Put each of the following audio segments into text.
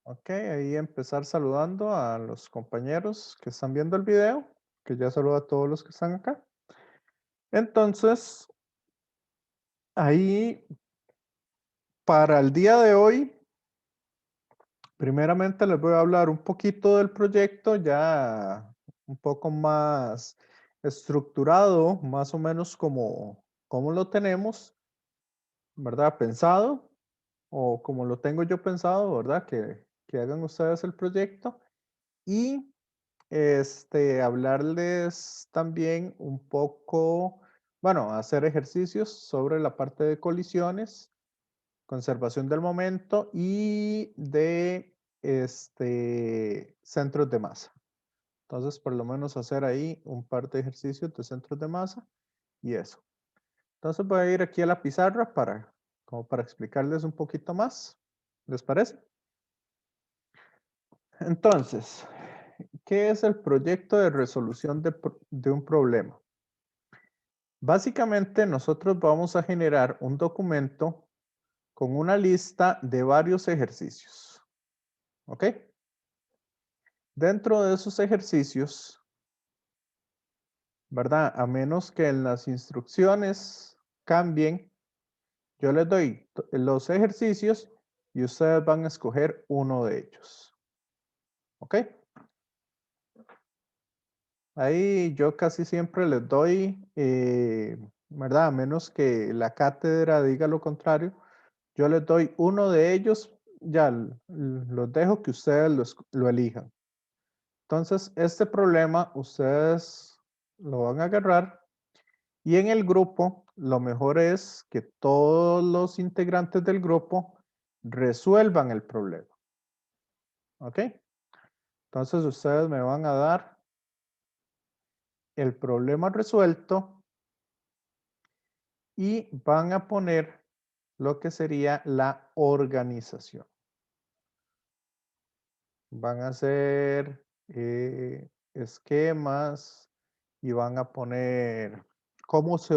Ok, ahí empezar saludando a los compañeros que están viendo el video, que ya saludo a todos los que están acá. Entonces, ahí para el día de hoy, primeramente les voy a hablar un poquito del proyecto, ya un poco más estructurado, más o menos como lo tenemos, ¿verdad? Pensado, o como lo tengo yo pensado, ¿verdad? Que hagan ustedes el proyecto. Y hablarles también un poco, bueno, hacer ejercicios sobre la parte de colisiones, conservación del momento y de centros de masa. Entonces, por lo menos hacer ahí un par de ejercicios de centros de masa y eso. Entonces voy a ir aquí a la pizarra como para explicarles un poquito más. ¿Les parece? Entonces, ¿qué es el proyecto de resolución de un problema? Básicamente, nosotros vamos a generar un documento con una lista de varios ejercicios. ¿Ok? Dentro de esos ejercicios, ¿verdad? A menos que en las instrucciones cambien, yo les doy los ejercicios y ustedes van a escoger uno de ellos. ¿Ok? Ahí yo casi siempre les doy, ¿verdad? A menos que la cátedra diga lo contrario, yo les doy uno de ellos, ya los dejo que ustedes lo elijan. Entonces, este problema ustedes lo van a agarrar y en el grupo lo mejor es que todos los integrantes del grupo resuelvan el problema. ¿Ok? Entonces, ustedes me van a dar el problema resuelto y van a poner lo que sería la organización. Van a hacer esquemas y van a poner cómo se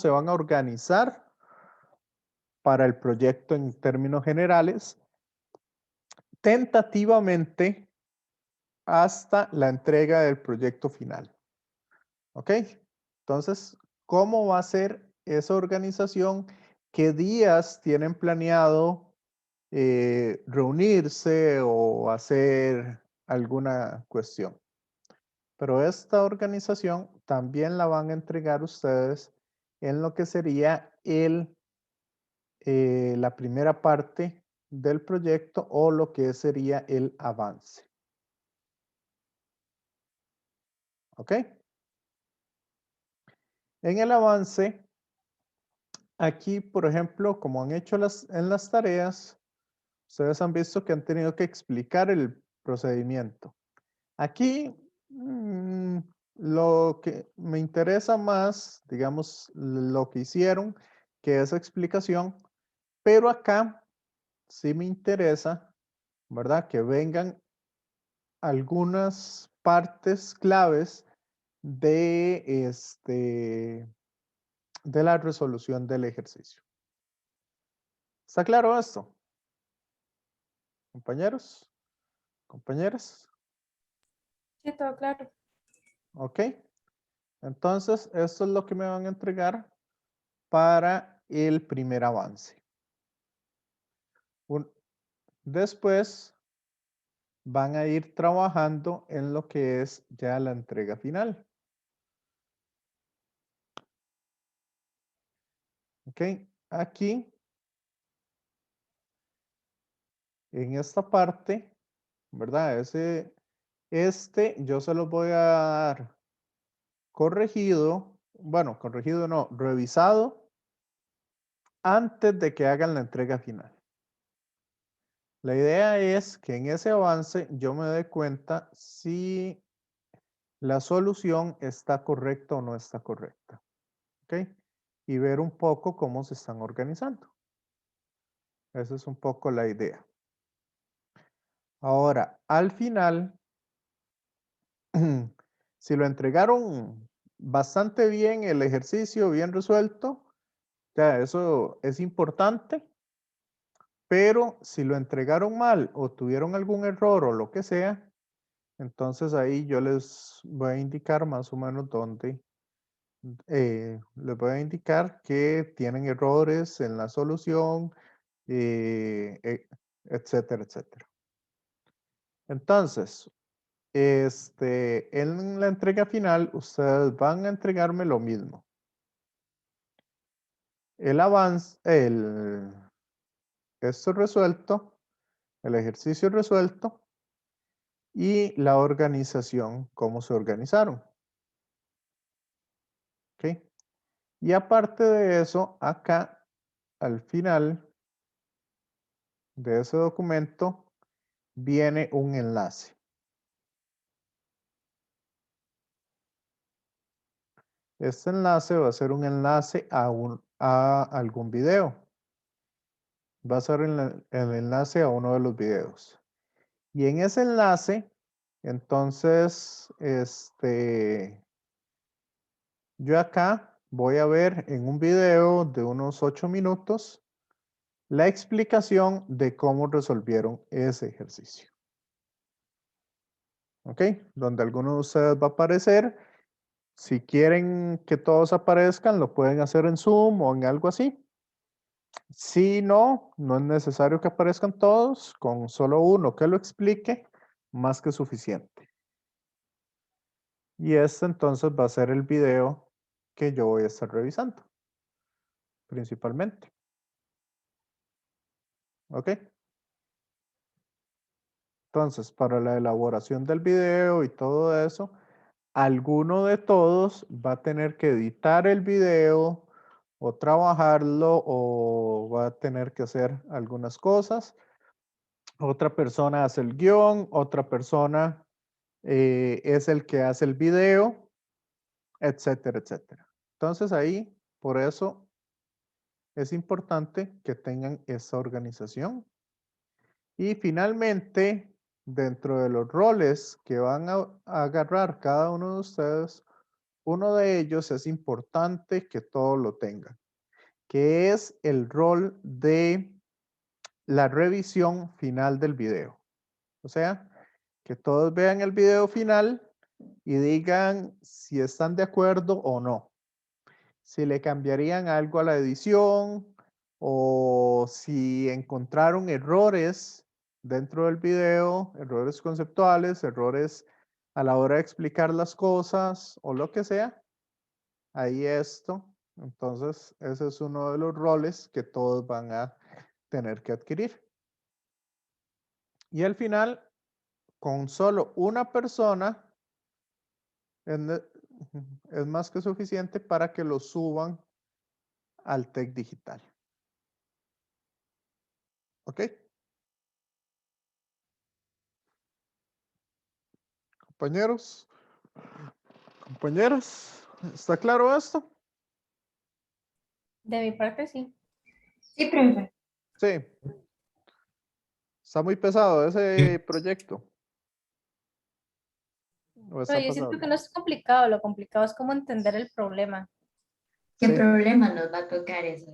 van a organizar para el proyecto en términos generales, tentativamente hasta la entrega del proyecto final. ¿Ok? Entonces, ¿cómo va a ser esa organización? ¿Qué días tienen planeado reunirse o hacer alguna cuestión? Pero esta organización también la van a entregar ustedes en lo que sería la primera parte del proyecto o lo que sería el avance. ¿Ok? En el avance, aquí, por ejemplo, como han hecho en las tareas, ustedes han visto que han tenido que explicar el procedimiento. Aquí, lo que me interesa más, digamos, lo que hicieron, que esa explicación, pero acá sí me interesa, ¿verdad? Que vengan algunas partes claves de, de la resolución del ejercicio. ¿Está claro esto, compañeros? ¿Compañeras? Sí, todo claro. Ok. Entonces, esto es lo que me van a entregar para el primer avance. Después van a ir trabajando en lo que es ya la entrega final. Ok. Aquí, en esta parte, ¿verdad? Yo se los voy a dar corregido, bueno, corregido no, revisado antes de que hagan la entrega final. La idea es que en ese avance yo me dé cuenta si la solución está correcta o no está correcta. ¿Ok? Y ver un poco cómo se están organizando. Esa es un poco la idea. Ahora, al final, si lo entregaron bastante bien el ejercicio, bien resuelto, ya eso es importante. Pero si lo entregaron mal o tuvieron algún error o lo que sea, entonces ahí yo les voy a indicar más o menos dónde, les voy a indicar que tienen errores en la solución, etcétera, etcétera. Entonces, en la entrega final, ustedes van a entregarme lo mismo. El avance, esto resuelto, el ejercicio resuelto y la organización, cómo se organizaron. ¿Ok? Y aparte de eso, acá al final de ese documento viene un enlace. Este enlace va a ser un enlace a algún video. Va a ser el enlace a uno de los videos. Y en ese enlace, entonces, yo acá voy a ver en un video de unos 8 minutos la explicación de cómo resolvieron ese ejercicio. ¿Ok? Donde alguno de ustedes va a aparecer. Si quieren que todos aparezcan, lo pueden hacer en Zoom o en algo así. Si no, no es necesario que aparezcan todos, con solo uno que lo explique, más que suficiente. Y este entonces va a ser el video que yo voy a estar revisando, principalmente. ¿Ok? Entonces, para la elaboración del video y todo eso, alguno de todos va a tener que editar el video o trabajarlo o va a tener que hacer algunas cosas. Otra persona hace el guión, otra persona es el que hace el video, etcétera, etcétera. Entonces ahí, por eso es importante que tengan esa organización. Y finalmente, dentro de los roles que van a agarrar cada uno de ustedes, uno de ellos es importante que todos lo tengan, que es el rol de la revisión final del video. O sea, que todos vean el video final y digan si están de acuerdo o no. Si le cambiarían algo a la edición o si encontraron errores dentro del video, errores conceptuales, errores a la hora de explicar las cosas o lo que sea. Ahí esto. Entonces, ese es uno de los roles que todos van a tener que adquirir. Y al final, con solo una persona, es más que suficiente para que lo suban al TEC digital. ¿Ok? Compañeros, compañeras, ¿está claro esto? De mi parte, sí. Sí, profe. Sí. Está muy pesado ese proyecto. ¿O está Pero yo siento pasable? que no es complicado, lo complicado es cómo entender el problema. ¿Qué Sí. problema nos va a tocar eso?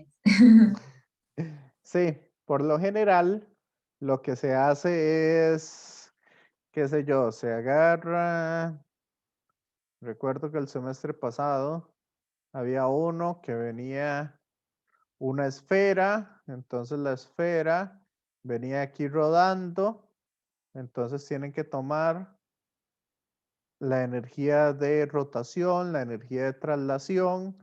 Sí, por lo general, lo que se hace es, qué sé yo, se agarra. Recuerdo que el semestre pasado había uno que venía una esfera, entonces la esfera venía aquí rodando, entonces tienen que tomar la energía de rotación, la energía de traslación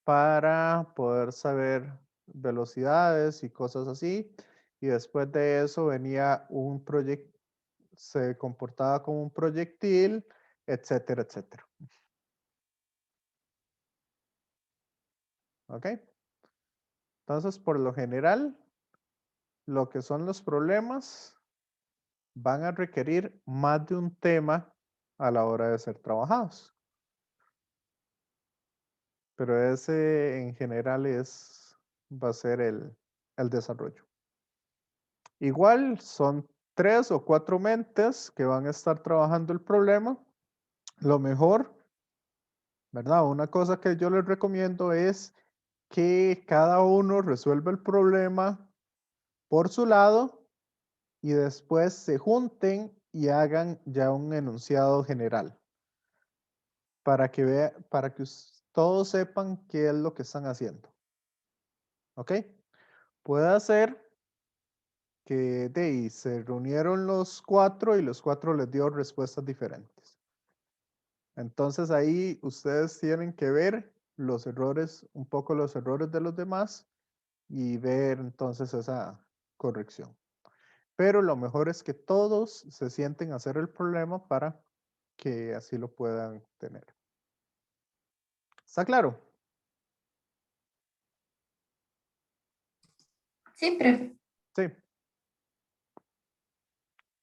para poder saber velocidades y cosas así. Y después de eso venía un proyecto, se comportaba como un proyectil, etcétera, etcétera. ¿Ok? Entonces, por lo general, lo que son los problemas van a requerir más de un tema a la hora de ser trabajados. Pero ese en general va a ser el desarrollo. Igual son 3 o 4 mentes que van a estar trabajando el problema. Lo mejor, ¿verdad? Una cosa que yo les recomiendo es que cada uno resuelva el problema por su lado y después se junten y hagan ya un enunciado general para que todos sepan qué es lo que están haciendo. ¿Ok? Puede ser que de ahí se reunieron los cuatro y los cuatro les dio respuestas diferentes. Entonces ahí ustedes tienen que ver los errores, un poco los errores de los demás y ver entonces esa corrección. Pero lo mejor es que todos se sienten a hacer el problema para que así lo puedan tener. ¿Está claro? Sí, profe. Sí.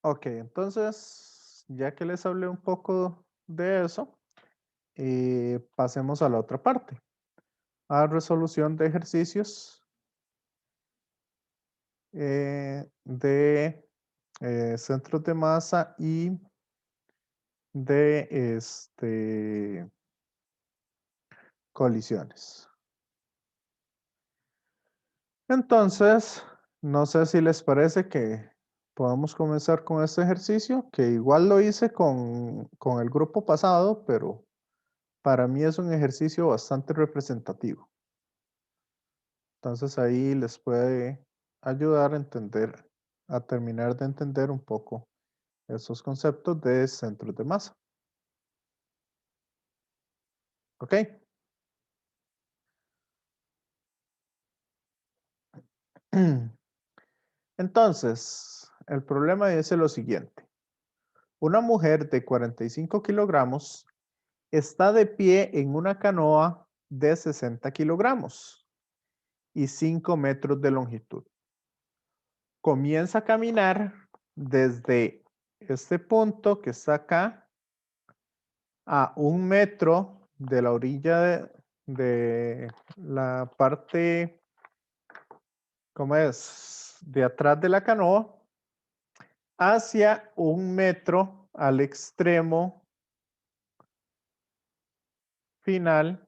Ok, entonces, ya que les hablé un poco de eso, pasemos a la otra parte, a resolución de ejercicios de centros de masa y de colisiones. Entonces, no sé si les parece que podamos comenzar con este ejercicio, que igual lo hice con el grupo pasado, pero para mí es un ejercicio bastante representativo. Entonces ahí les puede ayudar a entender, a terminar de entender un poco esos conceptos de centros de masa. ¿Ok? Entonces, el problema dice lo siguiente. Una mujer de 45 kilogramos está de pie en una canoa de 60 kilogramos y 5 metros de longitud. Comienza a caminar desde este punto que está acá a 1 metro de la orilla de la parte, ¿cómo es? De atrás de la canoa hacia 1 metro al extremo final,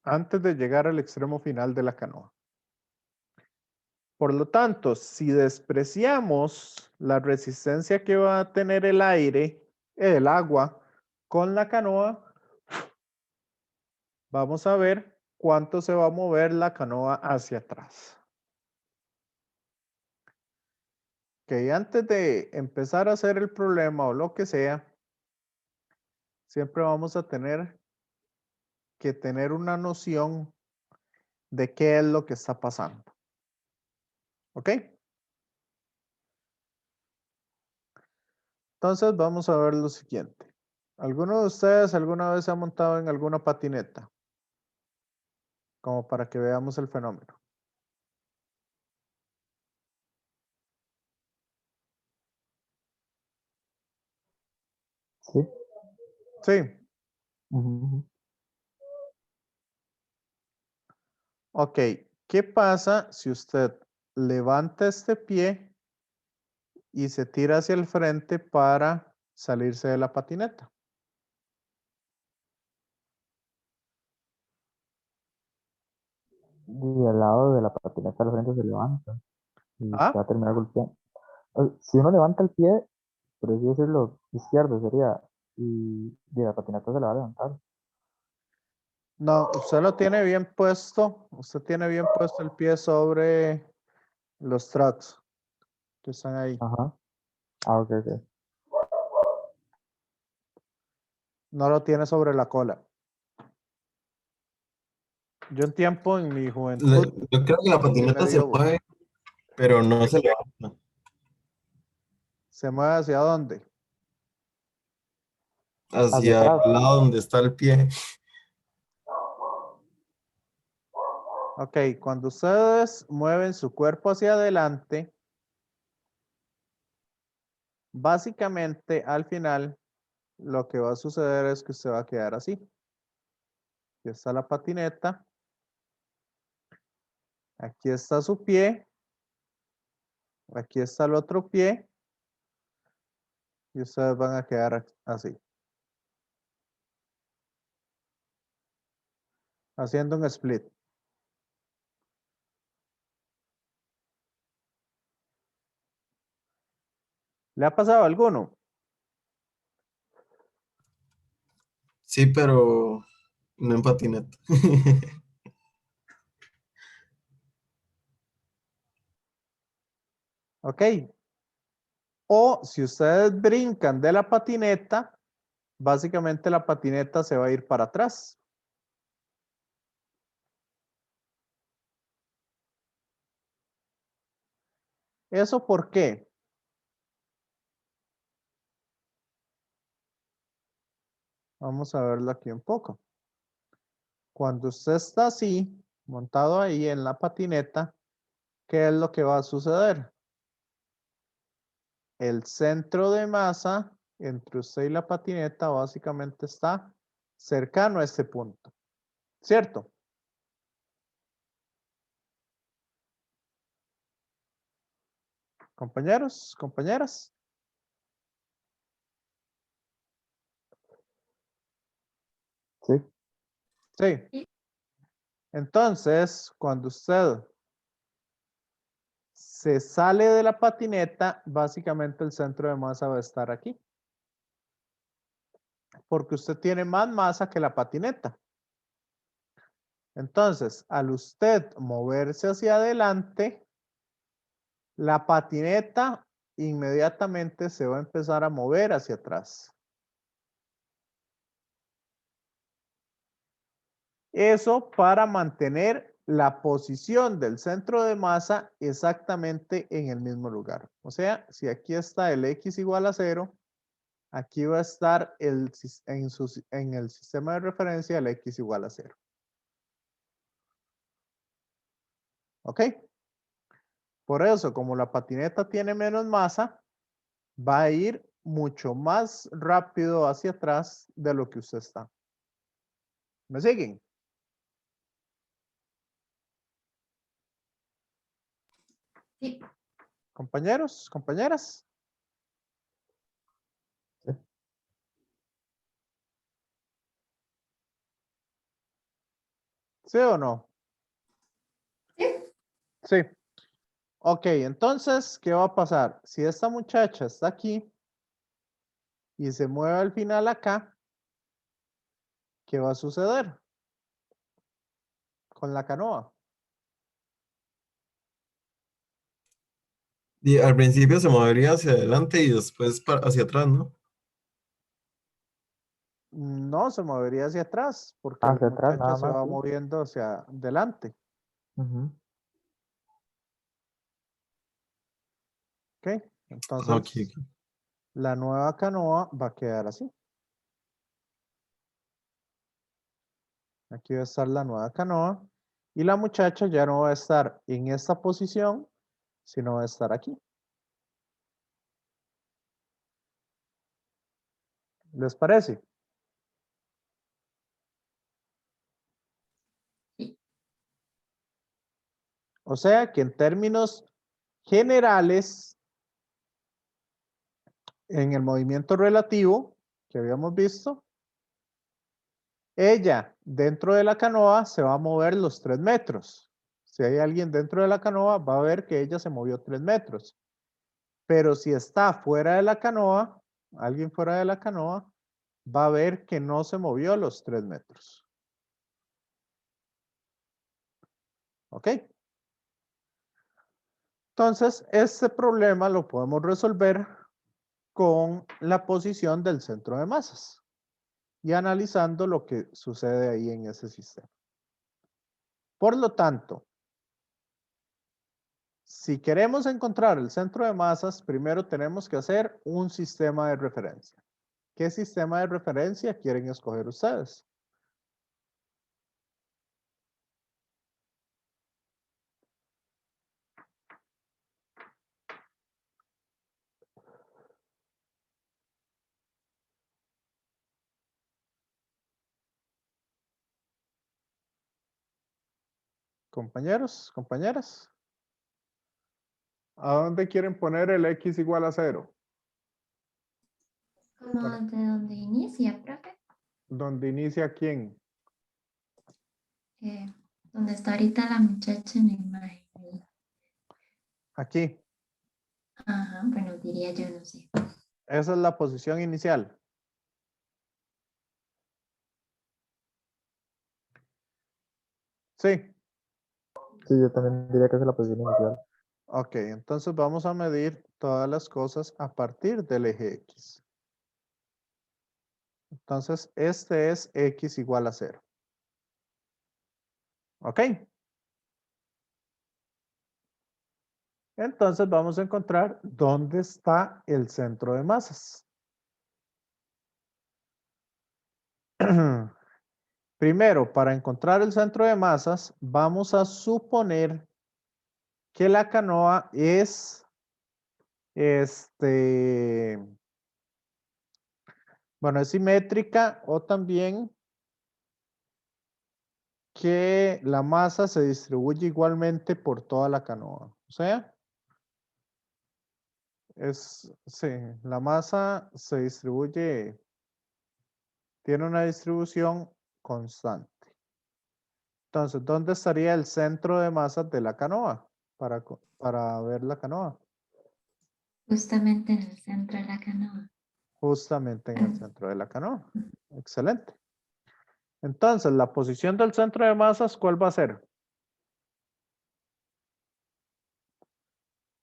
antes de llegar al extremo final de la canoa. Por lo tanto, si despreciamos la resistencia que va a tener el aire, el agua, con la canoa, vamos a ver cuánto se va a mover la canoa hacia atrás. Ok, antes de empezar a hacer el problema o lo que sea, siempre vamos a tener que tener una noción de qué es lo que está pasando. ¿Ok? Entonces vamos a ver lo siguiente. ¿Alguno de ustedes alguna vez se ha montado en alguna patineta? Como para que veamos el fenómeno. Sí. Sí. Ujú. Ok. ¿Qué pasa si usted levanta este pie y se tira hacia el frente para salirse de la patineta? Y al lado de la patineta al frente se levanta y se va ¿Ah? a terminar golpeando. Si uno levanta el pie, por así decirlo, izquierdo sería, y la patineta se la va a levantar. No, usted lo tiene bien puesto. Usted tiene bien puesto el pie sobre los tracks que están ahí. Ajá. Ah, ok, ok. No lo tiene sobre la cola. Yo en tiempo, en mi juventud, Yo creo que la sí me patineta se dio, mueve, pero no se levanta ¿se mueve hacia dónde? Hacia hacia atrás. el lado donde está el pie. Ok, cuando ustedes mueven su cuerpo hacia adelante, básicamente al final lo que va a suceder es que usted va a quedar así. Aquí está la patineta. Aquí está su pie. Aquí está el otro pie. Y ustedes van a quedar así. Haciendo un split. ¿Le ha pasado a alguno? Sí, pero no en patineta. Ok. O si ustedes brincan de la patineta, básicamente la patineta se va a ir para atrás. ¿Eso por qué? Vamos a verlo aquí un poco. Cuando usted está así, montado ahí en la patineta, ¿qué es lo que va a suceder? El centro de masa entre usted y la patineta básicamente está cercano a este punto, ¿cierto? Compañeros, compañeras. Sí, Sí. Sí. Entonces, cuando usted se sale de la patineta, básicamente el centro de masa va a estar aquí. Porque usted tiene más masa que la patineta. Entonces, al usted moverse hacia adelante, la patineta inmediatamente se va a empezar a mover hacia atrás. Eso para mantener la posición del centro de masa exactamente en el mismo lugar. O sea, si aquí está el x igual a 0, aquí va a estar en el sistema de referencia el x igual a 0. ¿Ok? Por eso, como la patineta tiene menos masa, va a ir mucho más rápido hacia atrás de lo que usted está. ¿Me siguen? Sí. Compañeros, compañeras. sí. ¿Sí o no? Sí. Sí. Ok, entonces, ¿qué va a pasar? Si esta muchacha está aquí y se mueve al final acá, ¿qué va a suceder con la canoa? Y al principio se movería hacia adelante y después hacia atrás, ¿no? No, se movería hacia atrás porque la Hacia atrás muchacha nada se más, va sí. moviendo hacia adelante. Ujú. ¿Ok? Ah, ok, Entonces, ok. la nueva canoa va a quedar así. Aquí va a estar la nueva canoa y la muchacha ya no va a estar en esta posición, sino va a estar aquí. ¿Les parece? Sí. O sea que en términos generales, en el movimiento relativo que habíamos visto, ella dentro de la canoa se va a mover los 3 metros. Si hay alguien dentro de la canoa, va a ver que ella se movió 3 metros. Pero si está fuera de la canoa, alguien fuera de la canoa, va a ver que no se movió los 3 metros. ¿Ok? Entonces, este problema lo podemos resolver con la posición del centro de masas y analizando lo que sucede ahí en ese sistema. Por lo tanto, si queremos encontrar el centro de masas, primero tenemos que hacer un sistema de referencia. ¿Qué sistema de referencia quieren escoger ustedes? Compañeros, compañeras. ¿A dónde quieren poner el x igual a 0? ¿Como Bueno, de donde inicia, profe? ¿dónde inicia quién? Eh, donde está ahorita la muchacha en la imagen. Aquí. Ajá, bueno, diría yo, no sé. Esa es la posición inicial. Sí. Sí, yo también diría que esa es la posición inicial. Ok, entonces vamos a medir todas las cosas a partir del eje X. Entonces, este es X igual a 0. ¿Ok? Entonces vamos a encontrar dónde está el centro de masas. Primero, para encontrar el centro de masas, vamos a suponer que la canoa es, bueno, es simétrica o también que la masa se distribuye igualmente por toda la canoa. O sea, sí, la masa se distribuye, tiene una distribución constante. Entonces, ¿dónde estaría el centro de masas de la canoa para ver la canoa? Justamente en el centro de la canoa. Justamente en el centro de la canoa. Excelente. Entonces, la posición del centro de masas, ¿cuál va a ser?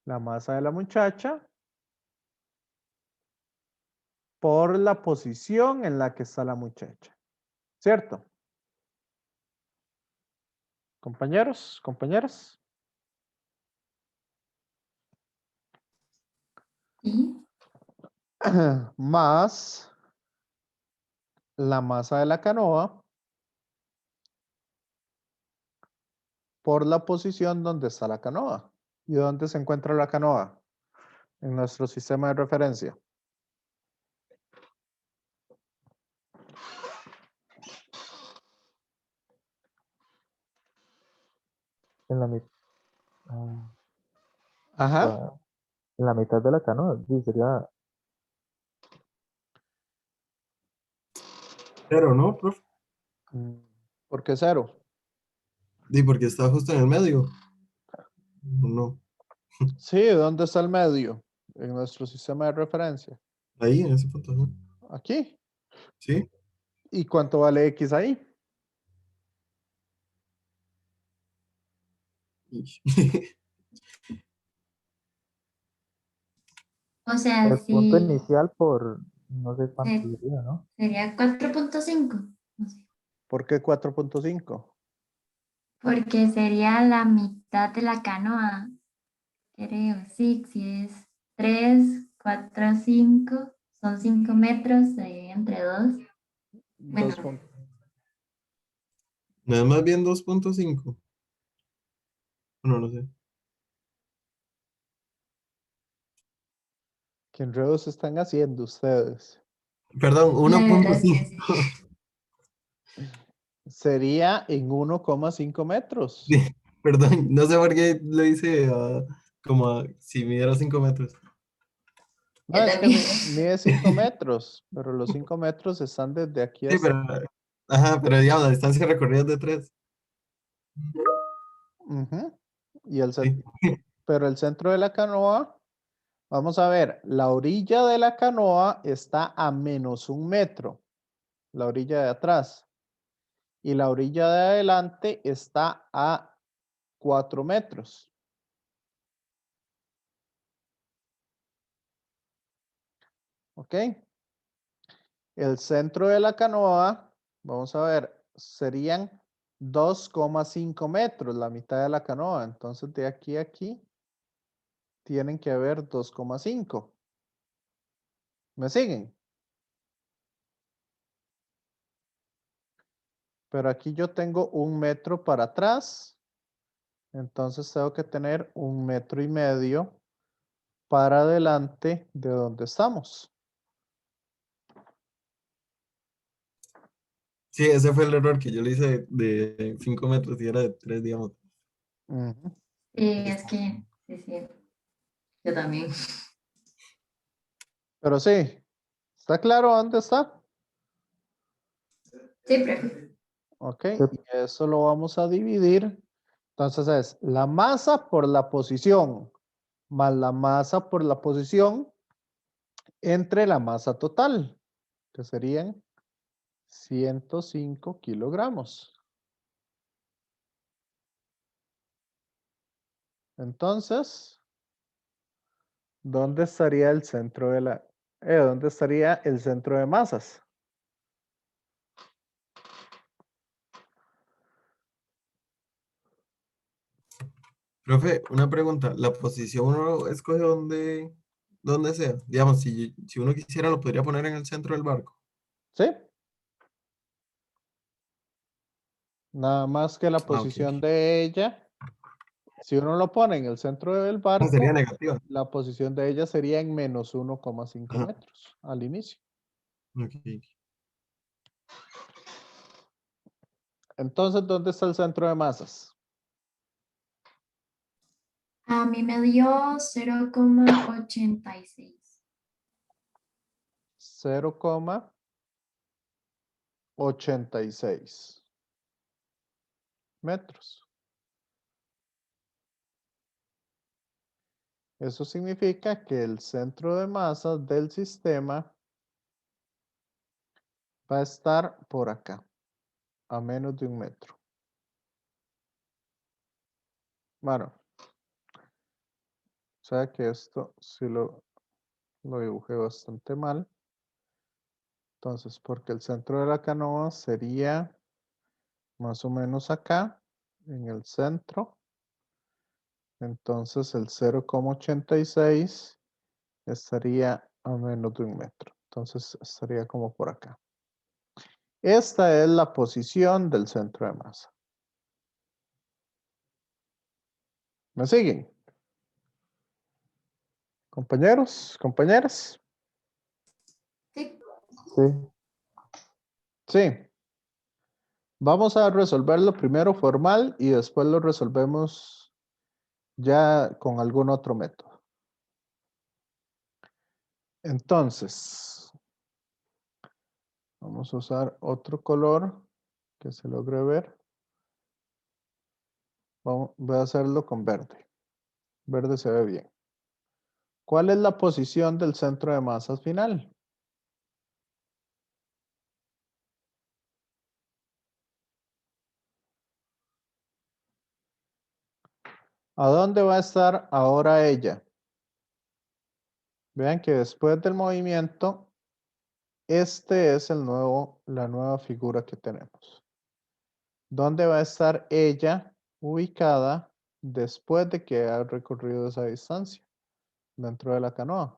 La masa de la muchacha por la posición en la que está la muchacha. ¿Cierto? Compañeros, compañeras. Y Más la masa de la canoa por la posición donde está la canoa. ¿Y dónde se encuentra la canoa? En nuestro sistema de referencia. En la, Ajá. en la mitad de la canoa, sí, sería. Pero no, profe. ¿Por qué 0? Di, porque está justo en el medio. No. Sí, ¿dónde está el medio? En nuestro sistema de referencia. Ahí, en ese punto, ¿no? Aquí. Sí. ¿Y cuánto vale X ahí? o sea, El punto sí, inicial por no sé cuánto se- sería, ¿no? sería 4.5. No sé. ¿Por qué 4.5? Porque sería la mitad de la canoa. Creo, sí, si es 3, 4, 5, son 5 metros entre dos. Bueno, No es más bien 2.5. No, no sé. ¿Qué enredos están haciendo ustedes? Perdón, la uno punto verdad es que cinco. sí. Sería en 1,5 metros. Perdón, no sé por qué lo hice como si midiera 5 metros. No, Yo es que también. mide 5 metros, pero los 5 metros están desde aquí Sí, hasta... pero digamos, la distancia recorrida es de 3. Ujú. Y Sí. pero el centro de la canoa, vamos a ver, la orilla de la canoa está a -1 metro, la orilla de atrás, y la orilla de adelante está a 4 metros. ¿Ok? El centro de la canoa, vamos a ver, serían 2,5 metros, la mitad de la canoa. Entonces, de aquí a aquí, tienen que haber 2,5. ¿Me siguen? Pero aquí yo tengo 1 metro para atrás. Entonces, tengo que tener 1,5 metros para adelante de donde estamos. Sí, ese fue el error que yo le hice de 5 metros y era de 3, digamos. Ujú. Sí, es que, sí, sí, yo también. Pero sí, ¿está claro dónde está? Sí, profe. Ok, Sí, y eso lo vamos a dividir. Entonces es la masa por la posición. más la masa por la posición entre la masa total, que serían 105 kilogramos. Entonces, ¿dónde estaría el centro de dónde estaría el centro de masas? Profe, una pregunta. ¿La posición uno escoge donde sea? Digamos, si uno quisiera, lo podría poner en el centro del barco. ¿Sí? Nada más que la Ah, ok. posición de ella, si uno lo pone en el centro del Ah, sería barco, negativa. la posición de ella sería en menos 1,5 Ajá. metros al inicio. Ok. Entonces, ¿dónde está el centro de masas? A mí me dio 0,86. 0,86 metros. Eso significa que el centro de masas del sistema va a estar por acá, a menos de 1 metro. Bueno, o sea que esto sí lo dibujé bastante mal. Entonces, porque el centro de la canoa sería más o menos acá, en el centro. Entonces, el 0,86 estaría a menos de 1 metro. Entonces, estaría como por acá. Esta es la posición del centro de masa. ¿Me siguen? Compañeros, compañeras. Sí. Sí, Sí. Vamos a resolverlo primero formal y después lo resolvemos ya con algún otro método. Entonces, vamos a usar otro color que se logre ver. Voy a hacerlo con verde. Verde se ve bien. ¿Cuál es la posición del centro de masas final? ¿A dónde va a estar ahora ella? Vean que después del movimiento, este es la nueva figura que tenemos. ¿Dónde va a estar ella ubicada después de que ha recorrido esa distancia dentro de la canoa?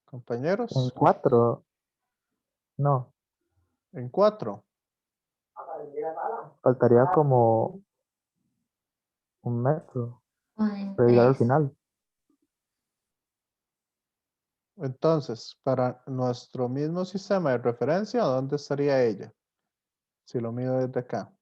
en Compañeros, 4, no, en 4. faltaría como 1 metro O en para llegar al 3. final. Entonces, para nuestro mismo sistema de referencia, ¿dónde estaría ella? Si lo mido desde acá.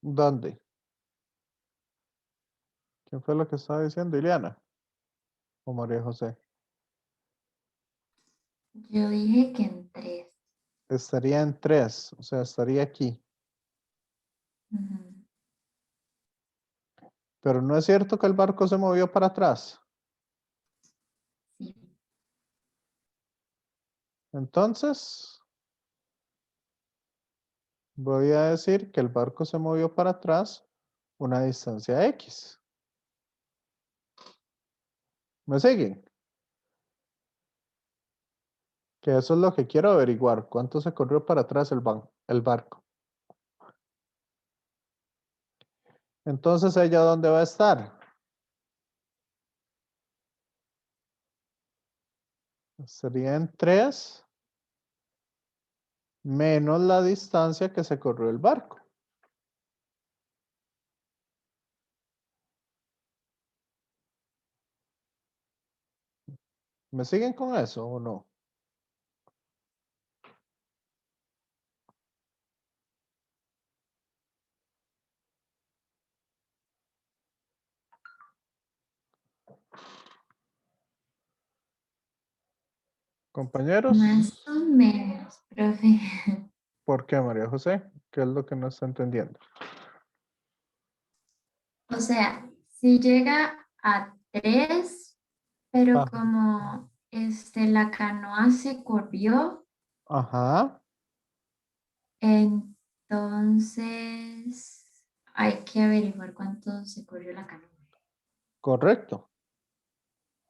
¿Dónde? ¿Quién fue lo que estaba diciendo? ¿Ileana o María José? Yo dije que en 3. Estaría en 3, o sea, estaría aquí. Pero no es cierto que el barco se movió para atrás. Sí. Entonces, voy a decir que el barco se movió para atrás una distancia X. ¿Me siguen? Que eso es lo que quiero averiguar. ¿Cuánto se corrió para atrás el barco? Entonces, ¿ella dónde va a estar? Sería en 3 menos la distancia que se corrió el barco. ¿Me siguen con eso o no? Compañeros, Más o menos, profe. ¿por qué, María José? ¿Qué es lo que no está entendiendo? O sea, si llega a 3, pero Ah, como la canoa se corrió, ajá, entonces hay que averiguar cuánto se corrió la canoa. correcto.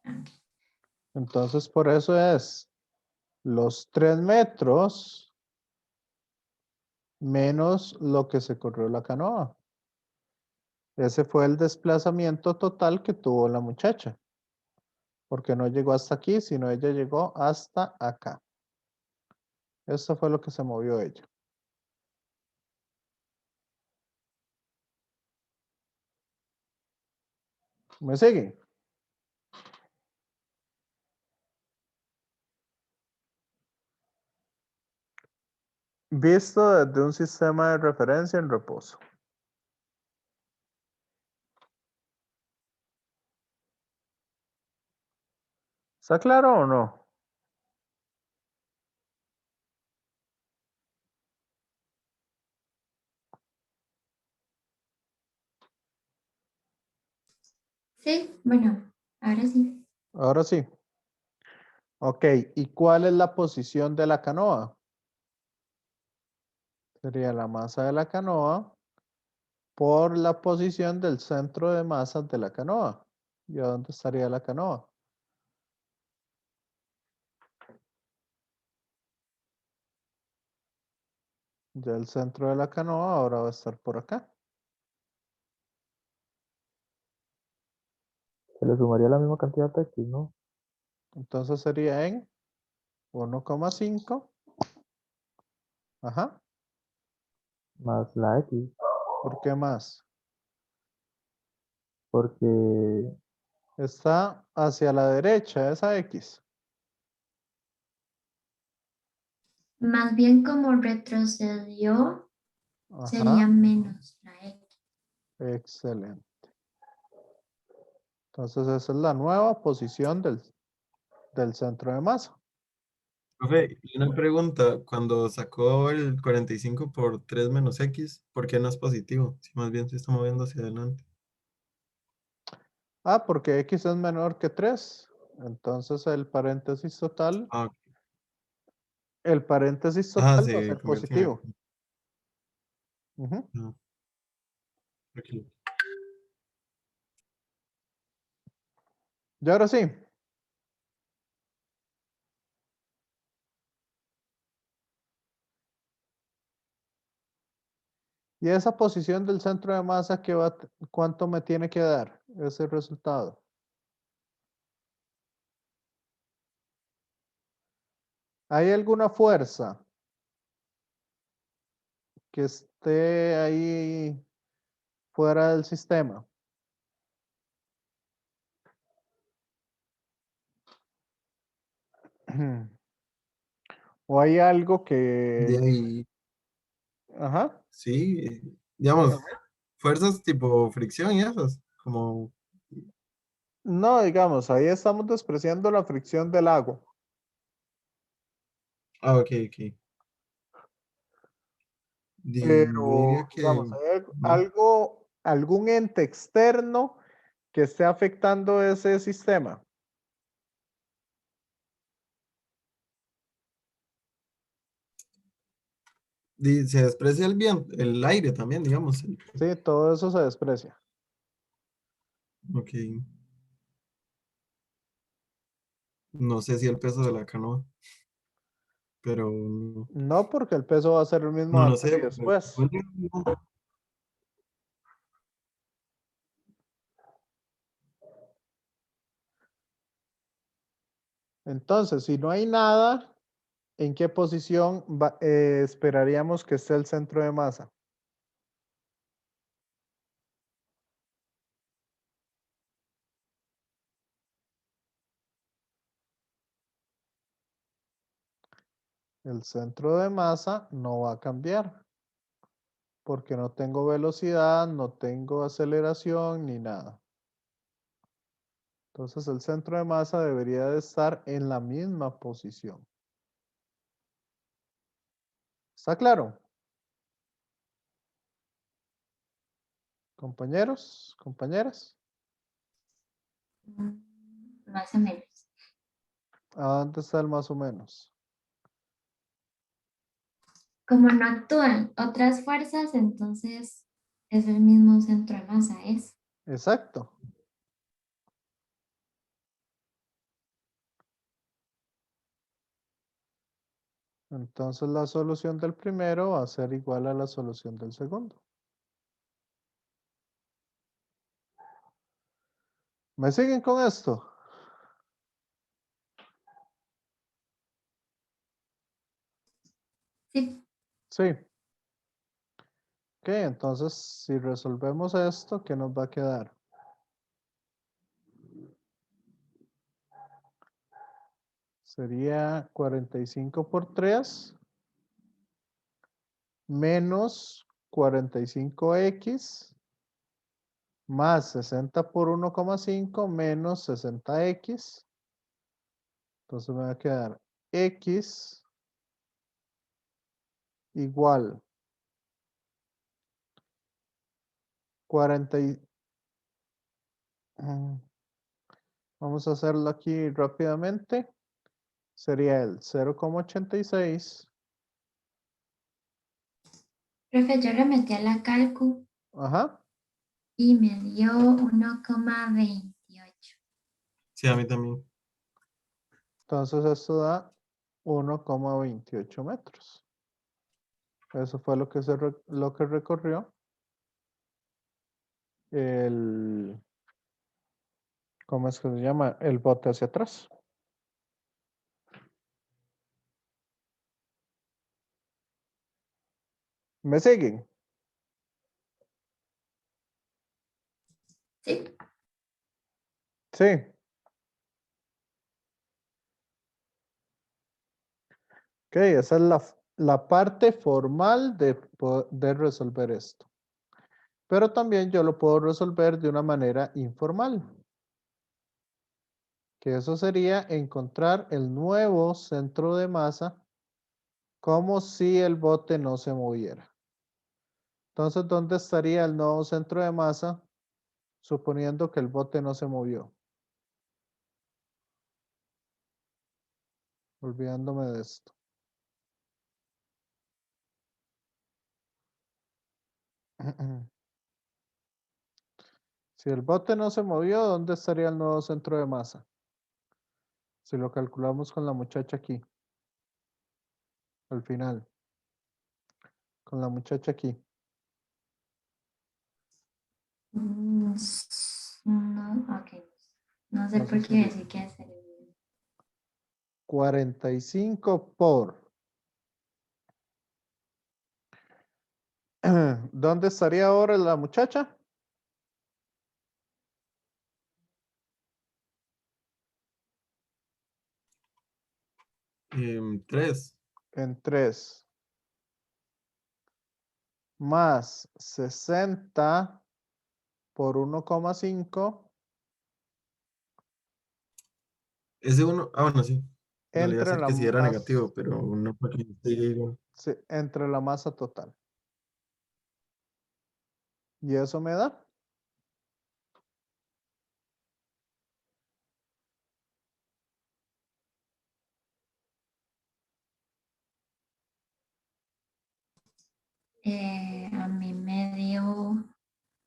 Ok. Entonces, por eso es los 3 metros menos lo que se corrió la canoa. Ese fue el desplazamiento total que tuvo la muchacha, porque no llegó hasta aquí, sino ella llegó hasta acá. Eso fue lo que se movió ella. ¿Me siguen? Visto desde un sistema de referencia en reposo. ¿Está claro o no? Sí, bueno, ahora sí. Ahora sí. Ok, ¿y cuál es la posición de la canoa? Sería la masa de la canoa por la posición del centro de masas de la canoa. ¿Y a dónde estaría la canoa? Ya el centro de la canoa ahora va a estar por acá. Se le sumaría la misma cantidad de X, ¿no? Entonces sería en 1,5. Ajá. Más la X, ¿Por qué más? porque Está hacia la derecha esa X. Más bien como retrocedió, Ajá. sería menos la X. Excelente. Entonces esa es la nueva posición del centro de masa. Profe, y una pregunta, cuando sacó el 45 por 3 menos X, ¿por qué no es positivo? Si más bien se está moviendo hacia adelante. Ah, porque X es menor que 3. Entonces Ah, ok. el paréntesis Ah, total va a se ser convierte en... positivo. Ujú. ah, ok. Y ahora sí. Y esa posición del centro de masa, ¿cuánto me tiene que dar ese resultado? ¿Hay alguna fuerza que esté ahí fuera del sistema? ¿O hay algo De que... ahí, Ajá. sí, digamos, fuerzas tipo fricción y esas, como... No, digamos, ahí estamos despreciando la fricción del agua. Ah, ok, ok. Yo Pero, diría digamos, que hay no. algún ente externo que esté afectando ese sistema. Se desprecia el viento, el aire también, digamos. Sí, todo eso se desprecia. Ok. No sé si el peso de la canoa, pero no, No, porque el peso va a ser el mismo no antes sé. y después. Entonces, si no hay nada, ¿en qué posición esperaríamos que esté el centro de masa? El centro de masa no va a cambiar porque no tengo velocidad, no tengo aceleración ni nada. Entonces el centro de masa debería de estar en la misma posición. ¿Está claro? Compañeros, compañeras, Más o menos. ¿a dónde está el más o menos? Como no actúan otras fuerzas, entonces es el mismo centro de masa, es. Exacto. Entonces la solución del primero va a ser igual a la solución del segundo. ¿Me siguen con esto? Sí. Sí. Ok, entonces si resolvemos esto, ¿qué nos va a quedar? Sería 45 por 3 menos 45x más 60 por 1,5 menos 60x. Entonces me va a quedar x igual 40 vamos a hacerlo aquí rápidamente. Sería el 0,86. Profe, yo le metí a la calcu Ajá. y me dio 1,28. Sí, a mí también. Entonces esto da 1,28 metros. Eso fue lo que, lo que recorrió el, ¿cómo es que se llama? El bote hacia atrás. ¿Me siguen? Sí. Sí. Ok, esa es la parte formal de poder resolver esto. Pero también yo lo puedo resolver de una manera informal. Que eso sería encontrar el nuevo centro de masa como si el bote no se moviera. Entonces, ¿dónde estaría el nuevo centro de masa suponiendo que el bote no se movió? Olvidándome de esto. Si el bote no se movió, ¿dónde estaría el nuevo centro de masa? Si lo calculamos con la muchacha aquí, al final. Con la muchacha aquí. No, ok. No sé Entonces por qué sería decir que es el 45 por... ¿Dónde estaría ahora la muchacha? Tres. En 3 más 60 por 1,5 Ese uno, bueno, sí. No le iba a entre decir la que sí era masa, negativo, pero no para que esté igual. sí, entre la masa total. Y eso me da A mí me dio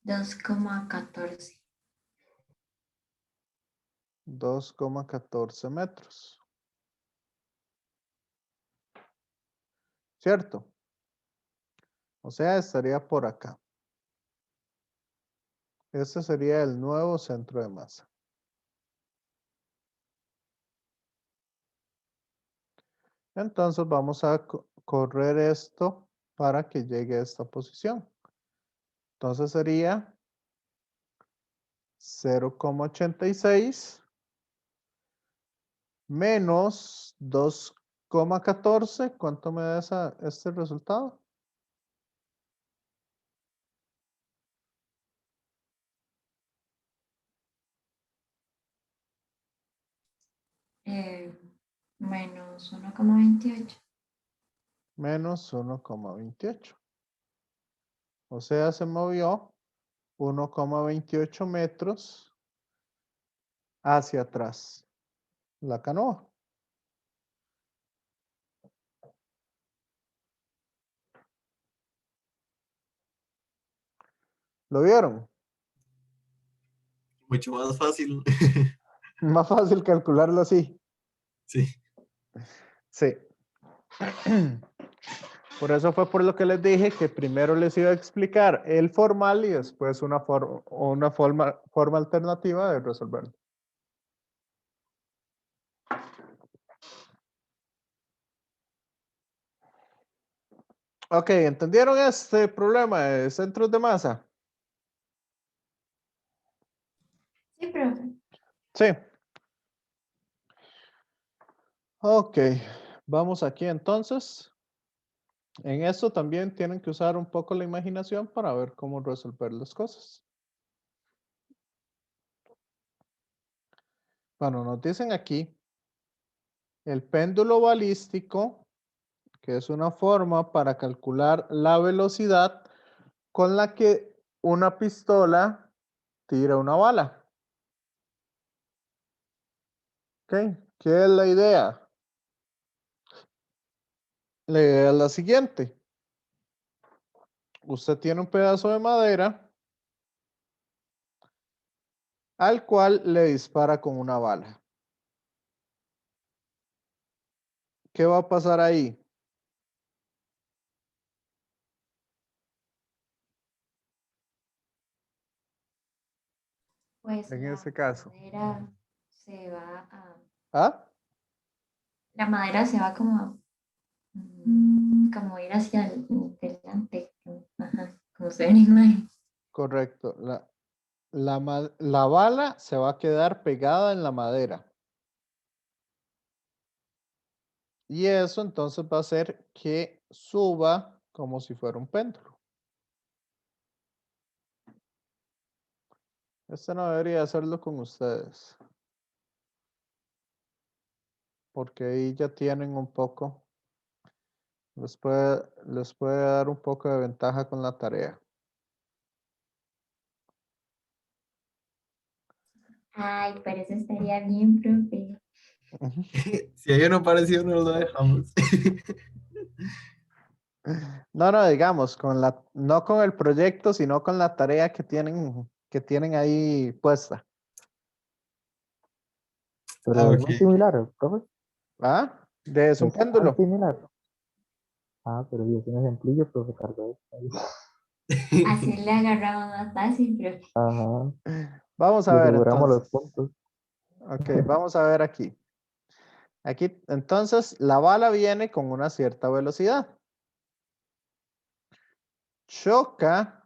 2,14. 2,14 metros. ¿Cierto? O sea, estaría por acá. Este sería el nuevo centro de masa. Entonces vamos a correr esto para que llegue a esta posición. Entonces sería 0,86 menos 2,14. ¿Cuánto me da este resultado? Menos 1,28. Menos 1,28. O sea, se movió 1,28 metros hacia atrás la canoa. ¿Lo vieron? Mucho más fácil. Más fácil calcularlo así. Sí. Sí. Por eso fue por lo que les dije que primero les iba a explicar el formal y después una forma alternativa de resolverlo. Ok, ¿entendieron este problema de centros de masa? Sí, profe. Sí. Ok, vamos aquí entonces. En esto también tienen que usar un poco la imaginación para ver cómo resolver las cosas. Bueno, nos dicen aquí el péndulo balístico, que es una forma para calcular la velocidad con la que una pistola tira una bala. ¿Ok? ¿Qué es la idea? La idea es la siguiente. Usted tiene un pedazo de madera al cual le dispara con una bala. ¿Qué va a pasar ahí? Pues En la ese caso. madera se va a... ¿Ah? La madera se va como, como ir hacia delante. Ajá, como se ve en la imagen. Correcto. La bala se va a quedar pegada en la madera. Y eso entonces va a hacer que suba como si fuera un péndulo. Este no debería hacerlo con ustedes. Porque ahí ya tienen un poco. Les puede dar un poco de ventaja con la tarea. Ay, pero eso estaría bien, profe. Si hay uno parecido, no lo dejamos. No, no, digamos, no con el proyecto, sino con la tarea que tienen ahí puesta. Ah, Pero es ok. muy similar, profe. ¿Ah? Es un Es tan péndulo. similar. Ah, pero sí, es un ejemplillo, profe Carlos. Así le agarramos más fácil, profe. Ajá. Vamos Y a ver aseguramos entonces. los puntos. Ok, vamos a ver aquí. Aquí, entonces, la bala viene con una cierta velocidad. Choca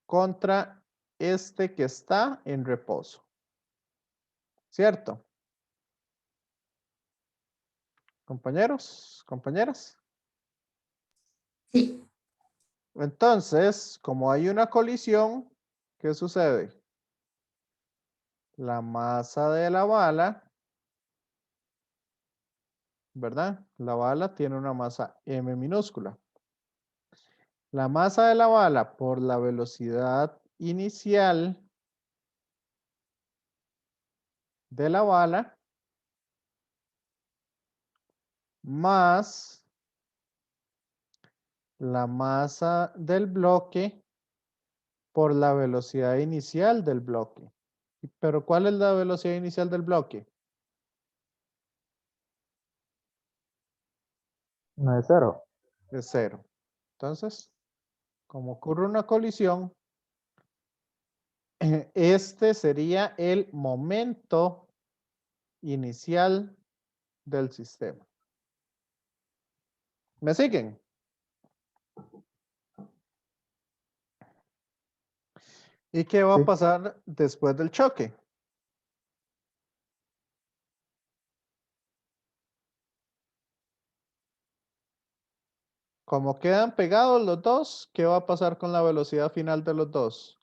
contra este que está en reposo. ¿Cierto? Compañeros, compañeras. Sí, Entonces, como hay una colisión, ¿qué sucede? La masa de la bala, ¿verdad? La bala tiene una masa m minúscula. La masa de la bala por la velocidad inicial de la bala más la masa del bloque por la velocidad inicial del bloque. Pero ¿cuál es la velocidad inicial del bloque? No es cero. De cero. Entonces, como ocurre una colisión, este sería el momento inicial del sistema. ¿Me siguen? ¿Y qué va Sí. a pasar después del choque? Como quedan pegados los dos, ¿qué va a pasar con la velocidad final de los dos?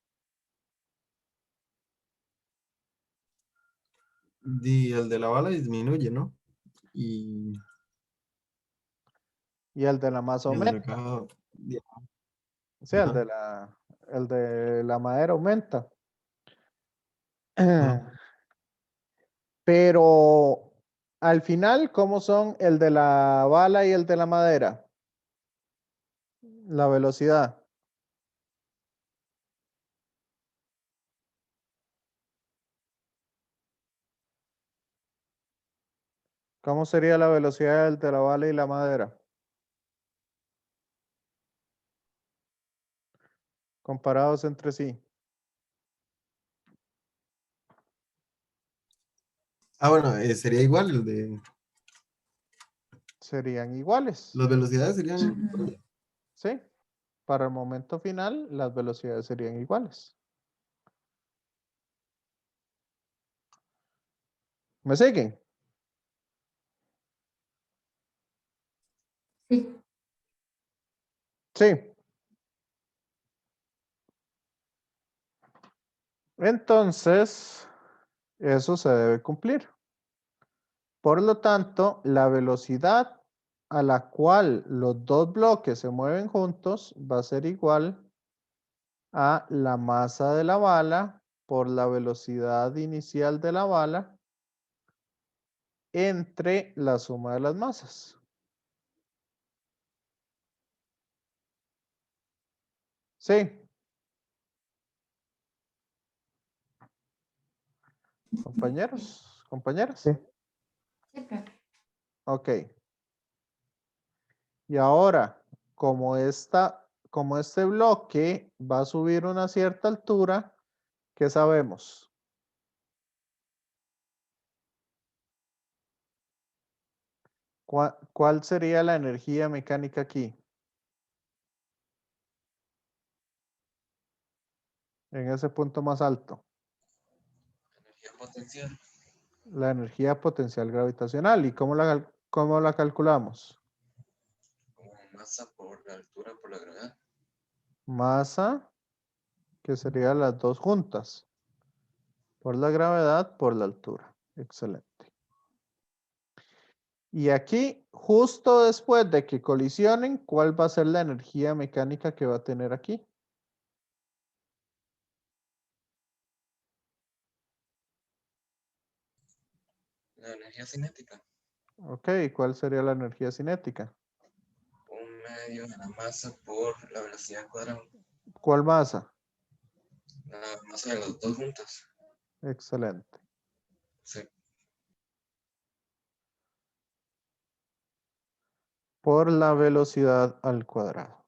El de la bala disminuye, ¿no? Y Y el de la masa el de la aumenta. caja. O sea, Ajá, el de la madera aumenta. ajá. Pero al final, ¿cómo son el de la bala y el de la madera? La velocidad. ¿Cómo sería la velocidad del de la bala y la madera? Comparados entre sí. Ah, bueno, sería igual el de. Serían iguales. Las velocidades serían. Ujú. ¿Sí? Para el momento final, las velocidades serían iguales. ¿Me siguen? Sí. Sí. Entonces, eso se debe cumplir. Por lo tanto, la velocidad a la cual los dos bloques se mueven juntos va a ser igual a la masa de la bala por la velocidad inicial de la bala entre la suma de las masas. Sí, compañeros, compañeras. Sí. Sí, profe. Ok. Y ahora, como este bloque va a subir una cierta altura, ¿qué sabemos? ¿Cuál sería la energía mecánica aquí? En ese punto más alto. Energía potencial La energía potencial gravitacional. ¿Y cómo la calculamos? como masa por la altura por la gravedad. Masa, que serían las dos juntas. Por la gravedad, por la altura. Excelente. Y aquí, justo después de que colisionen, ¿cuál va a ser la energía mecánica que va a tener aquí? La energía cinética, Ok, ¿cuál sería la energía cinética? un medio de la masa por la velocidad al cuadrado. ¿Cuál masa? La masa de los dos juntos. Excelente. Sí. Por la velocidad al cuadrado.